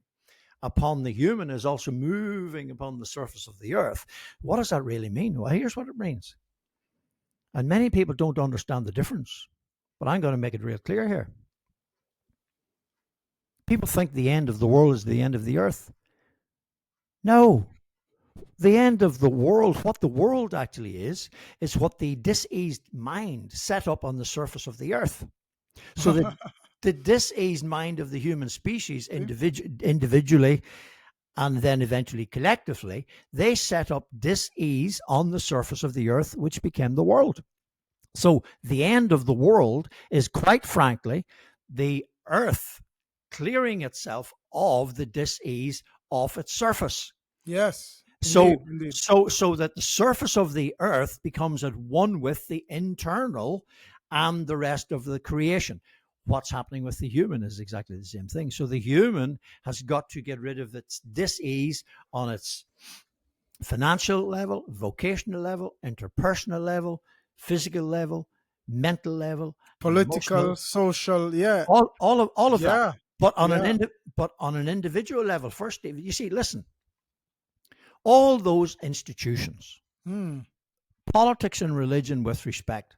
upon the human is also moving upon the surface of the earth. What does that really mean? Well, here's what it means. And many people don't understand the difference, but I'm going to make it real clear here. People think the end of the world is the end of the earth. No. the end of the world, what the world actually is what the diseased mind set up on the surface of the earth. So the diseased mind of the human species, individually and then eventually collectively, they set up dis-ease on the surface of the earth, which became the world. So the end of the world is, quite frankly, the earth clearing itself of the dis-ease off its surface. Yes. So, Indeed. so that the surface of the earth becomes at one with the internal and the rest of the creation. What's happening with the human is exactly the same thing. So the human has got to get rid of its dis-ease on its financial level, vocational level, interpersonal level, physical level, mental level, Political, emotional, social, yeah. all of that. Yeah. But on Yeah. an individual level, first, David, you see, listen, all those institutions, Hmm. politics and religion with respect,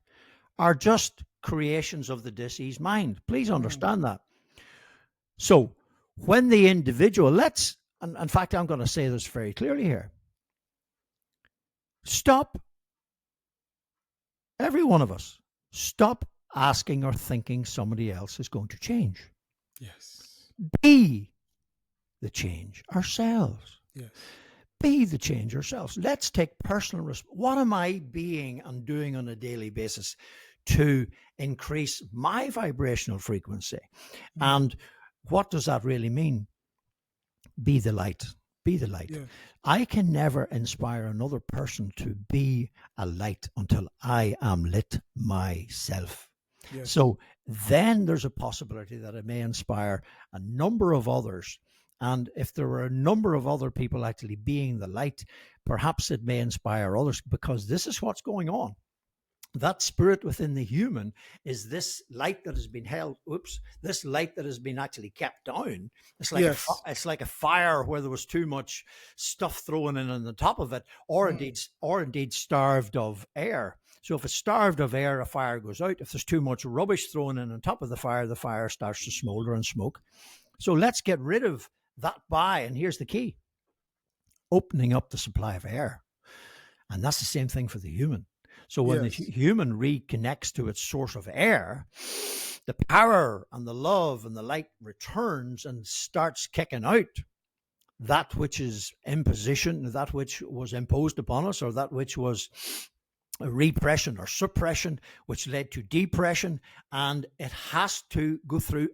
are just creations of the diseased mind. Please understand that. So when the individual, and in fact, I'm going to say this very clearly here, stop, every one of us, stop asking or thinking somebody else is going to change. Yes. Be the change ourselves. Yes. Be the change ourselves. Let's take personal what am I being and doing on a daily basis to increase my vibrational frequency? And what does that really mean? Be the light. Be the light. Yeah. I can never inspire another person to be a light until I am lit myself. Yes. So then there's a possibility that I may inspire a number of others. And if there were a number of other people actually being the light, perhaps it may inspire others, because this is what's going on. That spirit within the human is this light that has been held. This light that has been actually kept down. It's like Yes. it's like a fire where there was too much stuff thrown in on the top of it, or indeed starved of air. So if it's starved of air, a fire goes out. If there's too much rubbish thrown in on top of the fire starts to smolder and smoke. So let's get rid of that and here's the key: opening up the supply of air. And that's the same thing for the human. So when the human reconnects to its source of air, the power and the love and the light returns and starts kicking out that which is imposition, that which was imposed upon us, or that which was repression or suppression, which led to depression. And it has to go through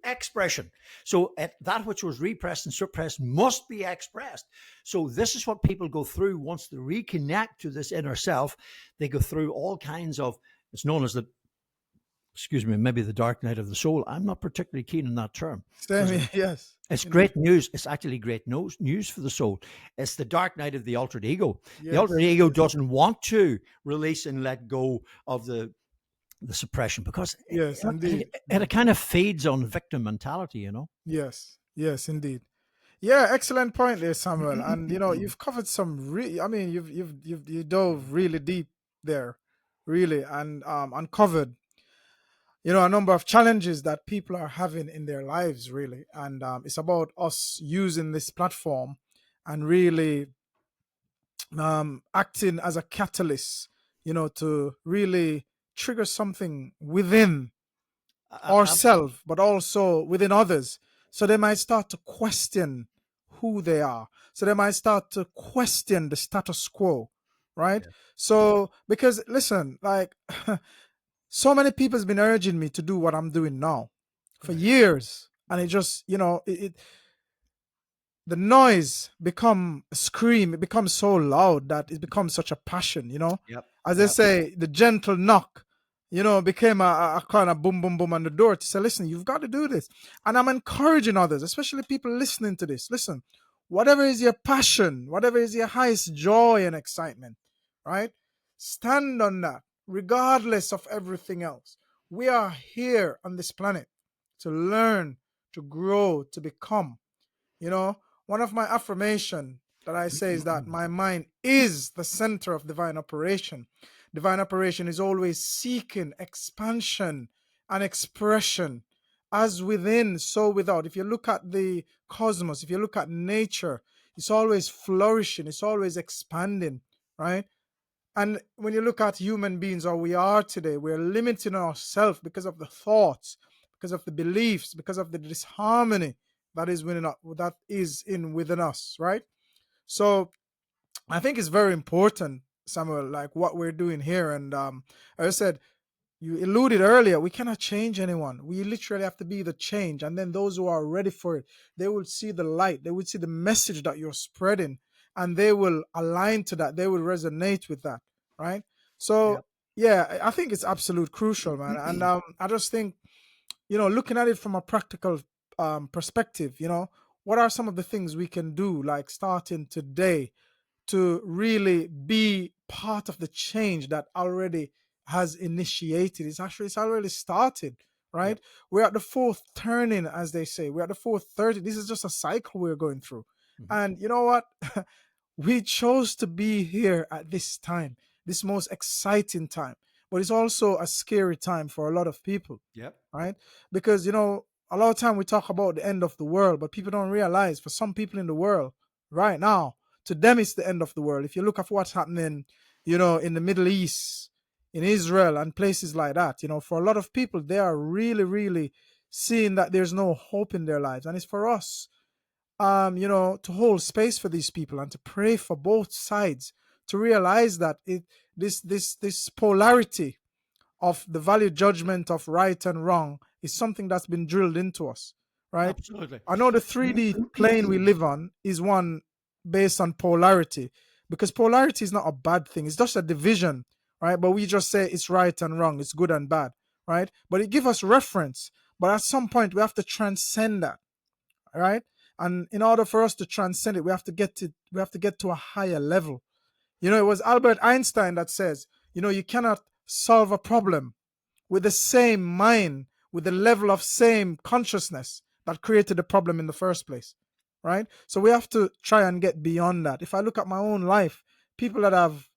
expression. So that which was repressed and suppressed must be expressed. So this is what people go through once they reconnect to this inner self. They go through all kinds of, it's known as maybe the dark night of the soul. I'm not particularly keen on that term. Yes. It's great news. It's actually great news for the soul. It's the dark night of the altered ego. Yes. The altered ego doesn't want to release and let go of the suppression, because it kind of feeds on victim mentality, Yes, indeed. Yeah, excellent point there, Samuel. And you've covered some you dove really deep there, really, and uncovered a number of challenges that people are having in their lives, really. And it's about us using this platform and really acting as a catalyst, to really trigger something within ourselves, but also within others. So they might start to question who they are. So they might start to question the status quo, right? Yeah. So, because listen, like so many people has been urging me to do what I'm doing now for years. And it just, the noise become a scream. It becomes so loud that it becomes such a passion, Yep. As they say, the gentle knock, became a kind of boom, boom, boom on the door to say, listen, you've got to do this. And I'm encouraging others, especially people listening to this. Listen, whatever is your passion, whatever is your highest joy and excitement, right? Stand on that, regardless of everything else. We are here on this planet to learn, to grow, to become. One of my affirmation that I say is that my mind is the center of divine operation. Divine operation is always seeking expansion and expression, as within, so without. If you look at the cosmos, if you look at nature, It's always flourishing. It's always expanding, right? And when you look at human beings, or we are today, we're limiting ourselves because of the thoughts, because of the beliefs, because of the disharmony that is within us, right? So I think it's very important, Samuel, like what we're doing here. And as I said, you alluded earlier, we cannot change anyone. We literally have to be the change. And then those who are ready for it, they will see the light. They will see the message that you're spreading, and they will align to that. They will resonate with that, right? So, Yep. yeah, I think it's absolute crucial, man. And I just think, looking at it from a practical perspective, what are some of the things we can do, like starting today, to really be part of the change that already has initiated. It's already started, right? Yep. We're at the fourth turning, as they say. We're at the fourth 30. This is just a cycle we're going through. Mhm. And you know what? We chose to be here at this time, this most exciting time. But it's also a scary time for a lot of people, Yep. right? Because, a lot of time we talk about the end of the world, but people don't realize for some people in the world right now, to them, it's the end of the world. If you look at what's happening, in the Middle East, in Israel, and places like that, for a lot of people, they are really, really seeing that there's no hope in their lives. And it's for us, to hold space for these people and to pray for both sides, to realize that this polarity of the value judgment of right and wrong is something that's been drilled into us, right? Absolutely. I know the 3D plane we live on is one based on polarity, because polarity is not a bad thing. It's just a division, right? But we just say it's right and wrong, it's good and bad, right? But it gives us reference. But at some point, we have to transcend that, right? And in order for us to transcend it, we have to get to a higher level. It was Albert Einstein that says, you cannot solve a problem with the same mind, with the level of same consciousness that created the problem in the first place, right? So we have to try and get beyond that. If I look at my own life, people that have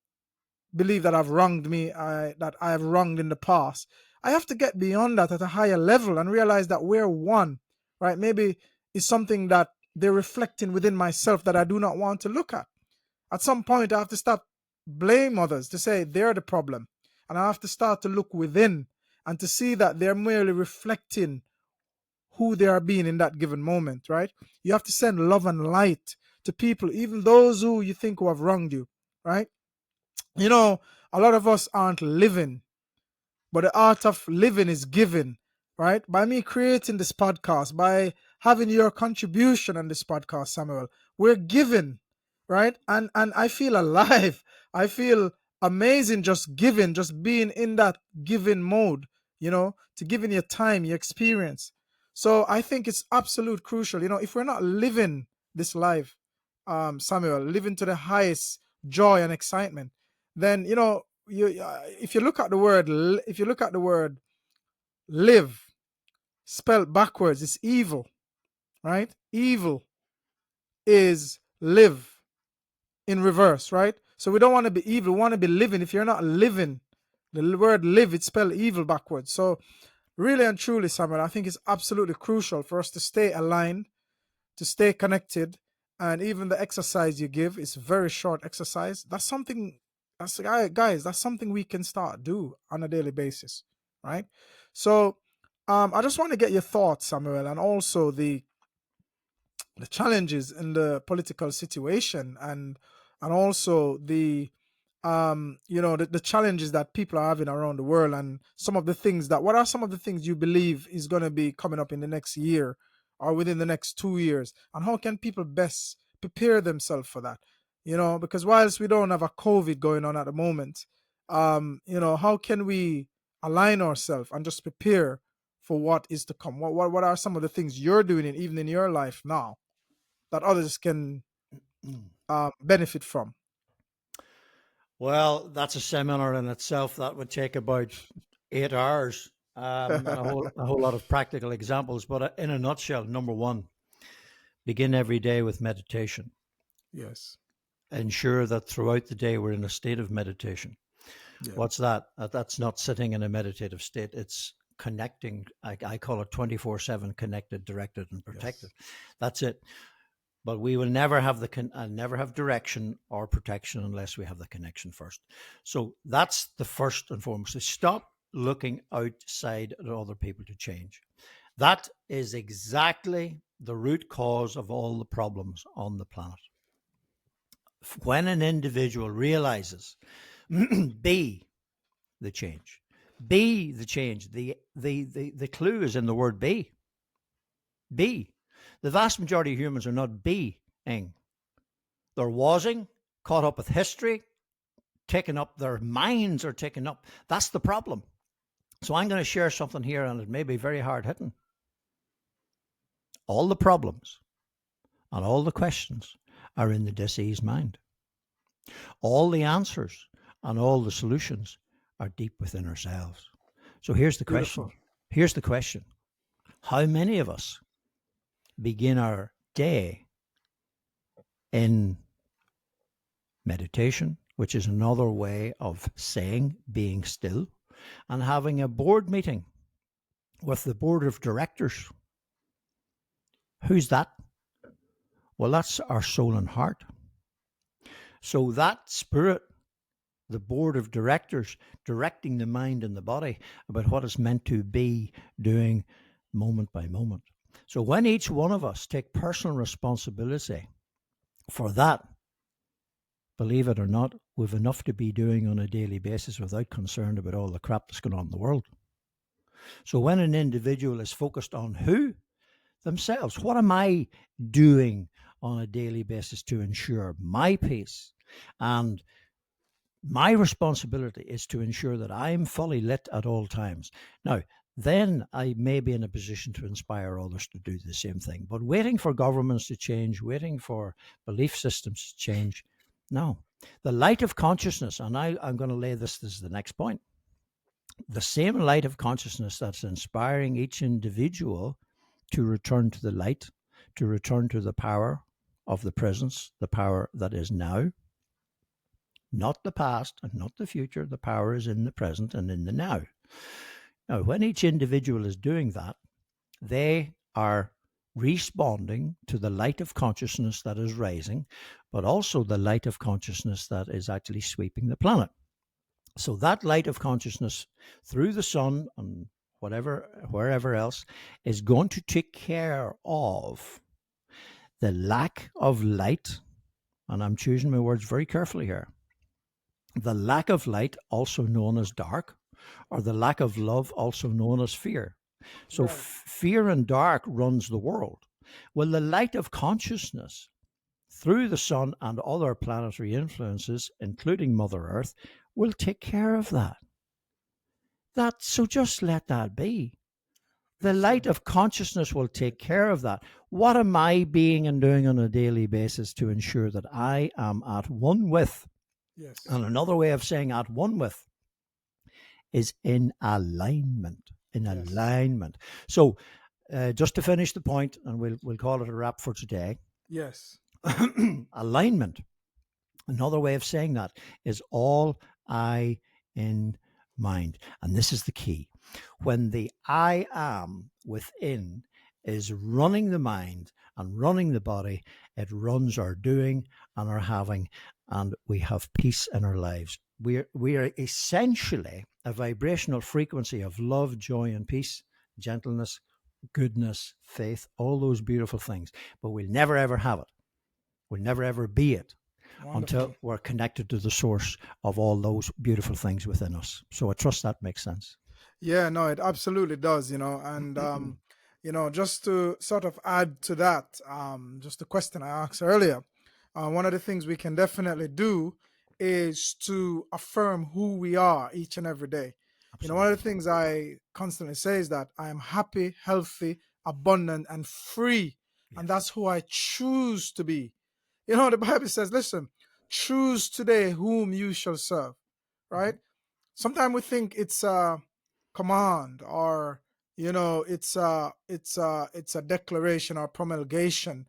believed that I've wronged me, that I have wronged in the past, I have to get beyond that at a higher level and realize that we're one, right? Maybe it's something that they're reflecting within myself that I do not want to look at. At some point, I have to stop blame others, to say they're the problem. And I have to start to look within and to see that they're merely reflecting who they are being in that given moment, right? You have to send love and light to people, even those who you think who have wronged you, right? A lot of us aren't living, but the art of living is given, right? By me creating this podcast, by having your contribution on this podcast, Samuel, we're given, right? And I feel alive. I feel amazing just giving, just being in that giving mode, to giving your time, your experience. So I think it's absolute crucial. If we're not living this life, Samuel, living to the highest joy and excitement, then if you look at the word live spelled backwards, it's evil, right? Evil is live in reverse, right? So we don't want to be evil, we want to be living. If you're not living, the word live, it's spelled evil backwards. So really and truly, Samuel, I think it's absolutely crucial for us to stay aligned, to stay connected. And even the exercise you give is very short exercise. That's something we can start do on a daily basis, right? So I just want to get your thoughts, Samuel, and also the challenges in the political situation, and also the challenges that people are having around the world, and what are some of the things you believe is going to be coming up in the next year or within the next 2 years, and how can people best prepare themselves for that? Because whilst we don't have a COVID going on at the moment, how can we align ourselves and just prepare for what is to come? What are some of the things you're doing even in your life now that others can benefit from? Well, that's a seminar in itself. That would take about 8 hours, and a whole lot of practical examples. But in a nutshell, number one, begin every day with meditation. Yes. Ensure that throughout the day we're in a state of meditation. Yeah. What's that? That's not sitting in a meditative state. It's connecting. I call it 24/7 connected, directed, and protected. Yes. That's it. But we will never have never have direction or protection unless we have the connection first. So that's the first and foremost. So stop looking outside at other people to change. That is exactly the root cause of all the problems on the planet. When an individual realizes, be the change, be the change. The clue is in the word be. Be. The vast majority of humans are not being. They're wasing, caught up with history, taken up, their minds are taken up. That's the problem. So I'm going to share something here, and it may be very hard hitting. All the problems and all the questions are in the diseased mind. All the answers and all the solutions are deep within ourselves. So here's the question. Here's the question. How many of us begin our day in meditation, which is another way of saying being still, and having a board meeting with the board of directors? Who's that? Well, that's our soul and heart. So that spirit, the board of directors, directing the mind and the body about what it's meant to be doing moment by moment. So when each one of us take personal responsibility for that, believe it or not, we've enough to be doing on a daily basis without concern about all the crap that's going on in the world. So when an individual is focused on who? Themselves. What am I doing on a daily basis to ensure my peace? And my responsibility is to ensure that I'm fully lit at all times. Now, then I may be in a position to inspire others to do the same thing. But waiting for governments to change, waiting for belief systems to change, no. The light of consciousness, and I'm going to lay this as the next point, the same light of consciousness that's inspiring each individual to return to the light, to return to the power of the presence, the power that is now, not the past and not the future. The power is in the present and in the now. Now, when each individual is doing that, they are responding to the light of consciousness that is rising, but also the light of consciousness that is actually sweeping the planet. So that light of consciousness through the sun and wherever else is going to take care of the lack of light. And I'm choosing my words very carefully here. The lack of light, also known as dark, or the lack of love, also known as fear. So Right. Fear and dark runs the world. Well, the light of consciousness through the sun and other planetary influences, including Mother Earth, will take care of that. So just let that be. The light of consciousness will take care of that. What am I being and doing on a daily basis to ensure that I am at one with? Yes. And another way of saying at one with is in alignment. In Yes. alignment. So just to finish the point, and we'll call it a wrap for today. Yes. Alignment. Another way of saying that is all I in mind. And this is the key. When the I am within is running the mind and running the body, it runs our doing and our having, and we have peace in our lives. We are essentially a vibrational frequency of love, joy, and peace, gentleness, goodness, faith, all those beautiful things. But we'll never ever have it. We'll never ever be it. Wonderful. Until we're connected to the source of all those beautiful things within us. So I trust that makes sense. Yeah, no, it absolutely does, and just to sort of add to that, just the question I asked earlier, one of the things we can definitely do is to affirm who we are each and every day. One of the things I constantly say is that I am happy, healthy, abundant, and free, and that's who I choose to be. The Bible says, listen, choose today whom you shall serve, right? Sometimes we think it's a command, or it's a declaration or promulgation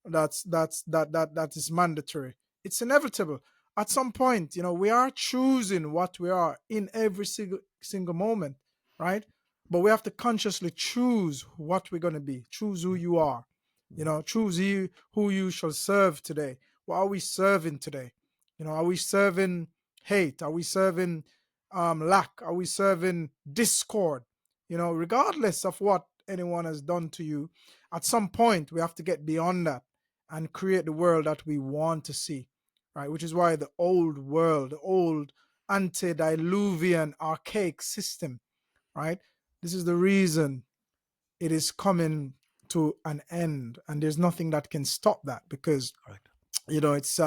that is mandatory. It's inevitable. At some point, we are choosing what we are in every single moment, right? But we have to consciously choose what we're going to be, choose who you are, Choose you who you shall serve today. What are we serving today? Are we serving hate? Are we serving lack? Are we serving discord? Regardless of what anyone has done to you, at some point we have to get beyond that and create the world that we want to see, right? Which is why the old world, the old antediluvian archaic system, right? This is the reason it is coming to an end, and there's nothing that can stop that, because Correct. it's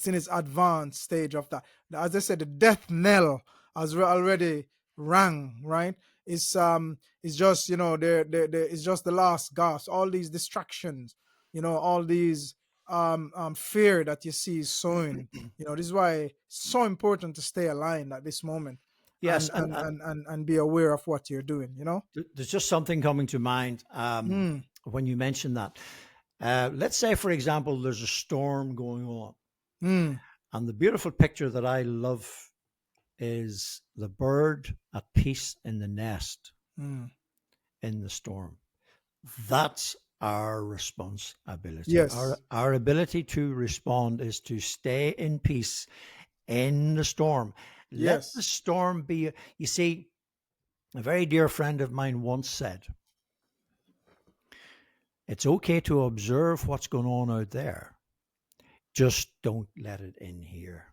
in its advanced stage of that. As I said, the death knell has already rang, right? It's just, it's just the last gasp. All these distractions, all these fear that you see is sowing. This is why it's so important to stay aligned at this moment, Yes, and be aware of what you're doing. There's just something coming to mind when you mention that. Let's say, for example, there's a storm going on. And the beautiful picture that I love is the bird at peace in the nest in the storm. That's our responsibility. Yes. Our ability to respond is to stay in peace in the storm. Let Yes. the storm be. You see, a very dear friend of mine once said, it's okay to observe what's going on out there. Just don't let it in here.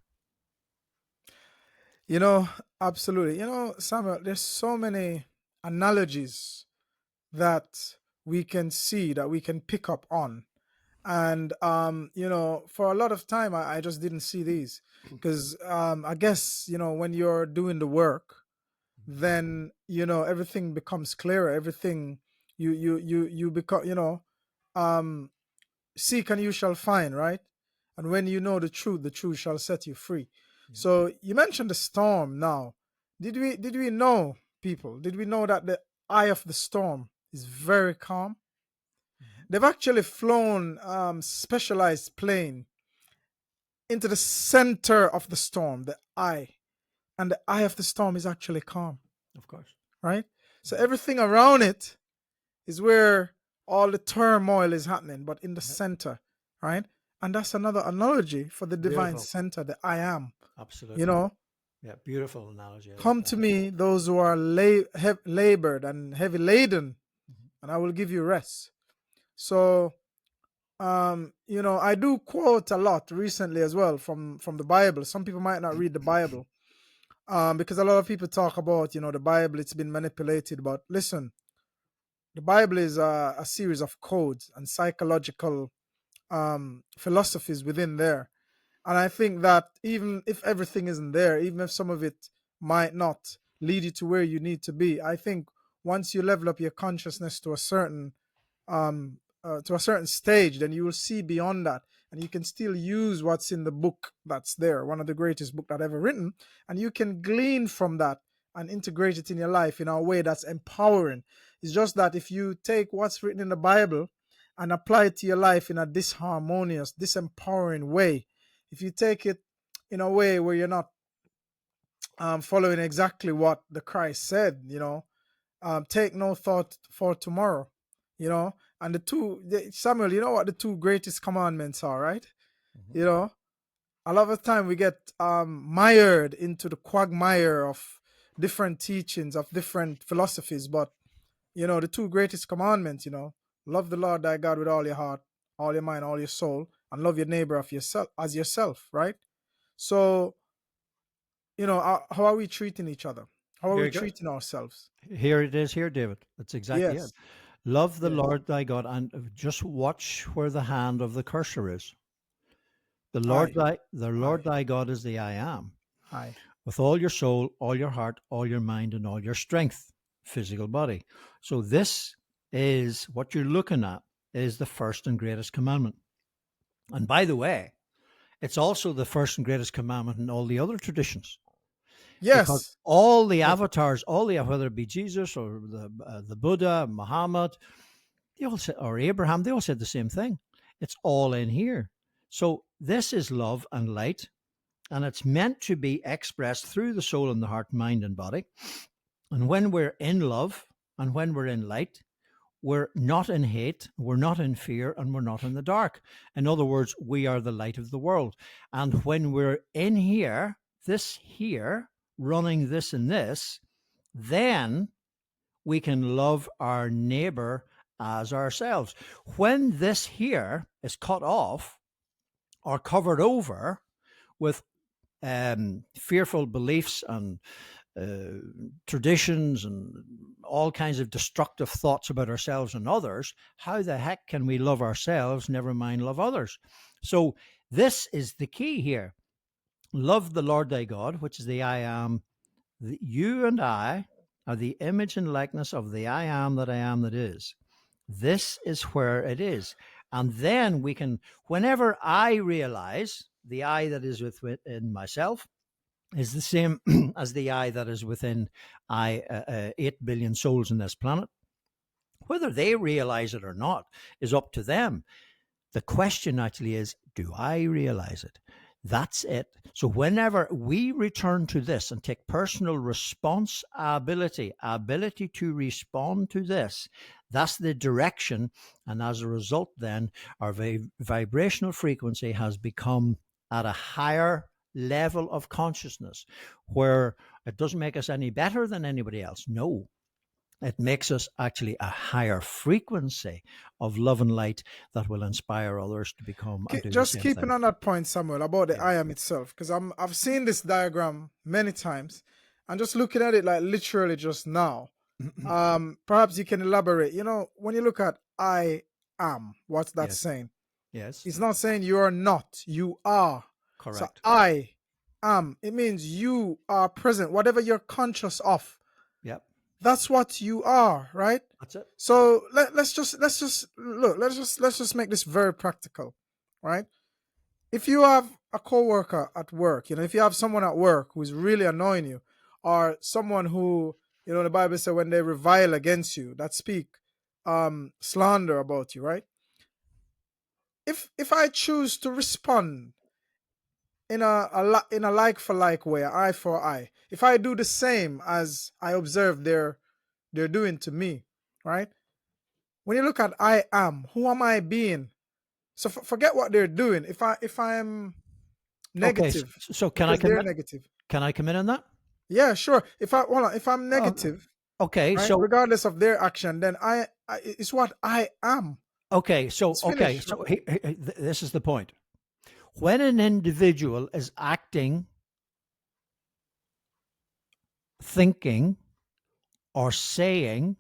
Absolutely. Samuel, there's so many analogies that we can see, that we can pick up on. And, for a lot of time, I just didn't see these because I guess, when you're doing the work, then, everything becomes clearer. Everything you become, seek and you shall find, right? And when you know the truth shall set you free. So you mentioned the storm now. Did we know, people? Did we know that the eye of the storm is very calm? They've actually flown specialized plane into the center of the storm, the eye. And the eye of the storm is actually calm. Of course. Right? So everything around it is where all the turmoil is happening, but in the center, right? And that's another analogy for the divine Beautiful. center, the I am. Absolutely. Yeah, beautiful analogy. Come to me, those who are labored and heavy laden, and I will give you rest. So, I do quote a lot recently as well from the Bible. Some people might not read the Bible because a lot of people talk about, the Bible, it's been manipulated. But listen, the Bible is a series of codes and psychological philosophies within there. And I think that even if everything isn't there, even if some of it might not lead you to where you need to be, I think once you level up your consciousness to a certain stage, then you will see beyond that, and you can still use what's in the book that's there, one of the greatest book that ever written, and you can glean from that and integrate it in your life in a way that's empowering. It's just that if you take what's written in the Bible and apply it to your life in a disharmonious, disempowering way, if you take it in a way where you're not following exactly what the Christ said, take no thought for tomorrow, and Samuel, you know what the two greatest commandments are, right? A lot of the time we get mired into the quagmire of different teachings, of different philosophies, but the two greatest commandments, love the Lord thy God with all your heart, all your mind, all your soul, and love your neighbor as yourself, right? So, how are we treating each other? How are Very we good. treating ourselves? Here it is, here, David. That's exactly Yes. it. Love the Yes. Lord thy God, and just watch where the hand of the cursor is. The Lord thy God is the I am. Aye. With all your soul, all your heart, all your mind, and all your strength, physical body. So this is what you're looking at, is the first and greatest commandment. And by the way, it's also the first and greatest commandment in all the other traditions. Yes. Because all the avatars, whether it be Jesus or the Buddha, Muhammad, they all said, or Abraham, they all said the same thing. It's all in here. So this is love and light, and it's meant to be expressed through the soul and the heart, mind, and body. And when we're in love and when we're in light, we're not in hate, we're not in fear, and we're not in the dark. In other words, we are the light of the world. And when we're in here, this here, running this and this, then we can love our neighbor as ourselves. When this here is cut off or covered over with fearful beliefs and traditions and all kinds of destructive thoughts about ourselves and others, how the heck can we love ourselves, never mind love others? So this is the key here. Love the Lord thy God, which is the I am. You and I are the image and likeness of the I am that is. This is where it is. And then we can, whenever I realize the I that is within myself is the same as the I that is within 8 billion souls on this planet, whether they realize it or not is up to them. The question actually is, do I realize it? That's it. So whenever we return to this and take personal responsibility, ability to respond to this, that's the direction. And as a result, then our vibrational frequency has become at a higher level of consciousness, where it doesn't make us any better than anybody else. No. It makes us actually a higher frequency of love and light that will inspire others to become. Just keeping on that point, Samuel, about the I am itself, because I've seen this diagram many times, and just looking at it like literally just now. Perhaps you can elaborate. You know, when you look at I am, what's that saying? Yes, it's not saying you are not. You are. Correct. So I am. It means you are present. Whatever you're conscious of. Yep. That's what you are, right? That's it. So let's just make this very practical, right? If you have a coworker at work, you know, if you have someone at work who is really annoying you, or someone who, you know, the Bible says when they revile against you, that speak slander about you, right? If I choose to respond in a like for like way, eye for eye, if I do the same as I observe they're doing to me, right? When you look at I am, who am I being? So forget what they're doing. If I'm negative, okay, so can I come in? Negative. Can I come in on that? Yeah, sure. If I'm negative, okay, right, so regardless of their action, then I it's what I am. Okay, so this is the point. When an individual is acting, thinking, or saying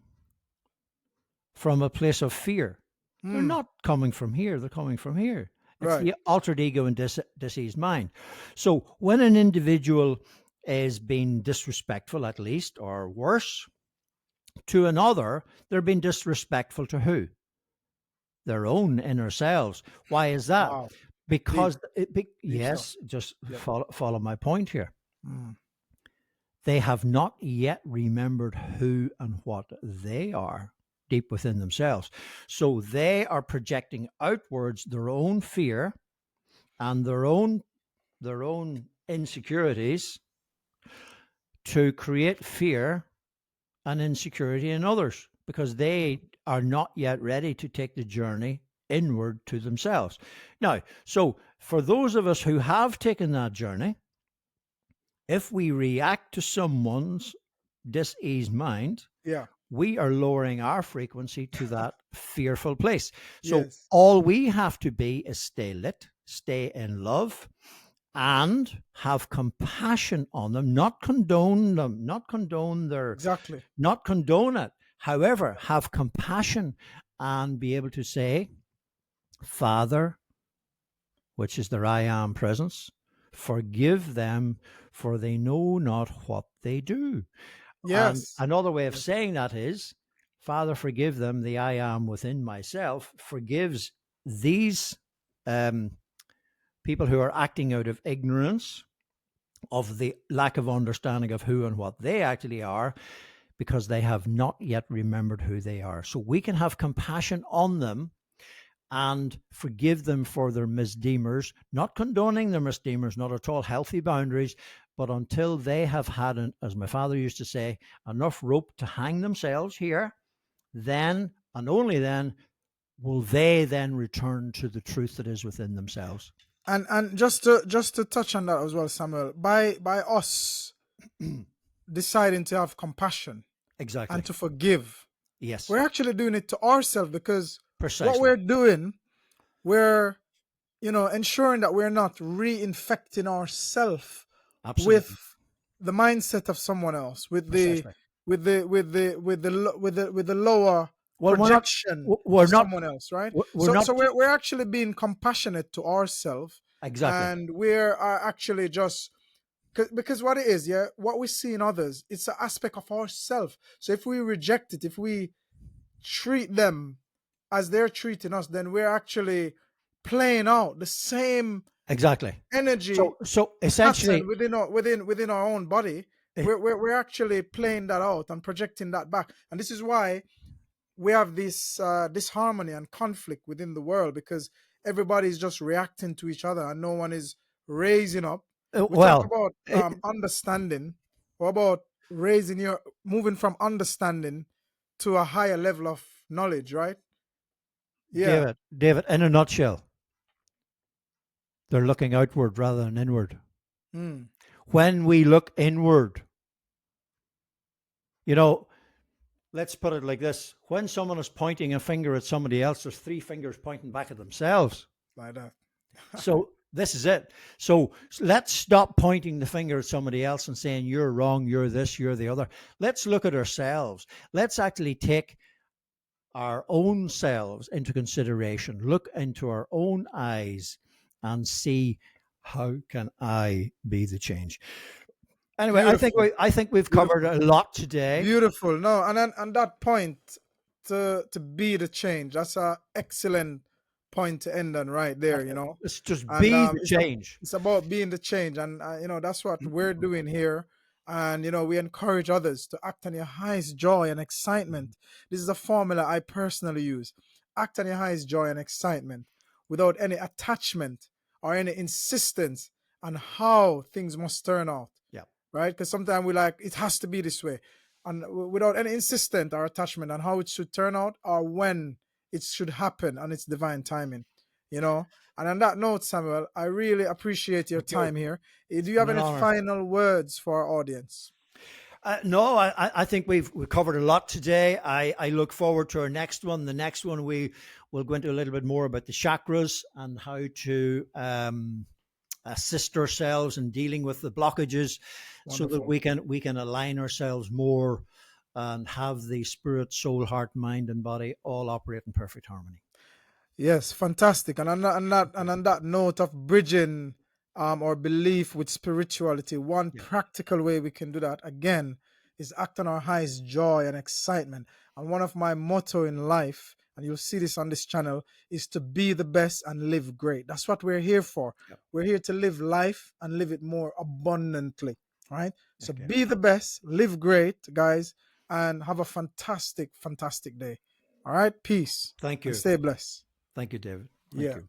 from a place of fear, they're not coming from here, they're coming from here. It's the altered ego and diseased mind. So when an individual is being disrespectful, at least, or worse, to another, they're being disrespectful to who? Their own inner selves. Why is that? Wow. Because follow my point here. They have not yet remembered who and what they are deep within themselves. So they are projecting outwards their own fear and their own insecurities to create fear and insecurity in others, because they are not yet ready to take the journey inward to themselves. Now, so for those of us who have taken that journey, if we react to someone's diseased mind, we are lowering our frequency to that fearful place. So all we have to be is stay lit, stay in love, and have compassion on them, not condone them, not condone it. However, have compassion and be able to say, Father, which is their I am presence, forgive them, for they know not what they do. Yes. And another way of saying that is, Father, forgive them. The I am within myself forgives these people who are acting out of ignorance, of the lack of understanding of who and what they actually are, because they have not yet remembered who they are. So we can have compassion on them and forgive them for their misdemeanors, not condoning their misdemeanors, not at all, healthy boundaries, but until they have had, as my father used to say, enough rope to hang themselves here, then and only then will they then return to the truth that is within themselves. And just to touch on that as well, Samuel, by us deciding to have compassion Exactly. and to forgive, Yes. we're actually doing it to ourselves, because Precisely. what we're doing, we're ensuring that we're not reinfecting ourselves Absolutely. with the mindset of someone else, with the Precisely. with the lower Well, projection we're of not. someone else, right? We're So not. we're actually being compassionate to ourselves, Exactly. and we're actually just because what it is, yeah, what we see in others, it's an aspect of ourselves. So if we reject it, if we treat them as they're treating us, then we're actually playing out the same Exactly. energy So essentially, pattern within our own body. eh, We're actually playing that out and projecting that back, and this is why we have this disharmony and conflict within the world, because everybody's just reacting to each other and no one is raising up. We talk well, about eh, understanding. What about moving from understanding to a higher level of knowledge, right? Yeah. David, in a nutshell, they're looking outward rather than inward. Mm. When we look inward, let's put it like this: when someone is pointing a finger at somebody else, there's three fingers pointing back at themselves. Like that. So this is it. So let's stop pointing the finger at somebody else and saying, you're wrong, you're this, you're the other. Let's look at ourselves. Let's actually take our own selves into consideration, look into our own eyes and see, how can I be the change? Anyway, Beautiful. I think we've covered a lot today. Beautiful. No, and then on that point, to be the change, that's a excellent point to end on right there. Let's just And be the change. it's about being the change, and that's what we're doing here. And we encourage others to act on your highest joy and excitement. This is a formula I personally use: act on your highest joy and excitement without any attachment or any insistence on how things must turn out. Yeah. Right? Because sometimes we like it has to be this way, and without any insistence or attachment on how it should turn out or when it should happen on its divine timing. And on that note, Samuel, I really appreciate your time here. Do you have any final words for our audience? No, I think we've covered a lot today. I look forward to our next one. The next one, we will go into a little bit more about the chakras and how to assist ourselves in dealing with the blockages. Wonderful. So that we can align ourselves more and have the spirit, soul, heart, mind, and body all operate in perfect harmony. Yes, fantastic. And on that note of bridging our belief with spirituality, one practical way we can do that, again, is act on our highest joy and excitement. And one of my motto in life, and you'll see this on this channel, is to be the best and live great. That's what we're here for. Yep. We're here to live life and live it more abundantly, right? So be the best, live great, guys, and have a fantastic, fantastic day. All right, peace. Thank you. And stay blessed. Thank you, David. Thank you.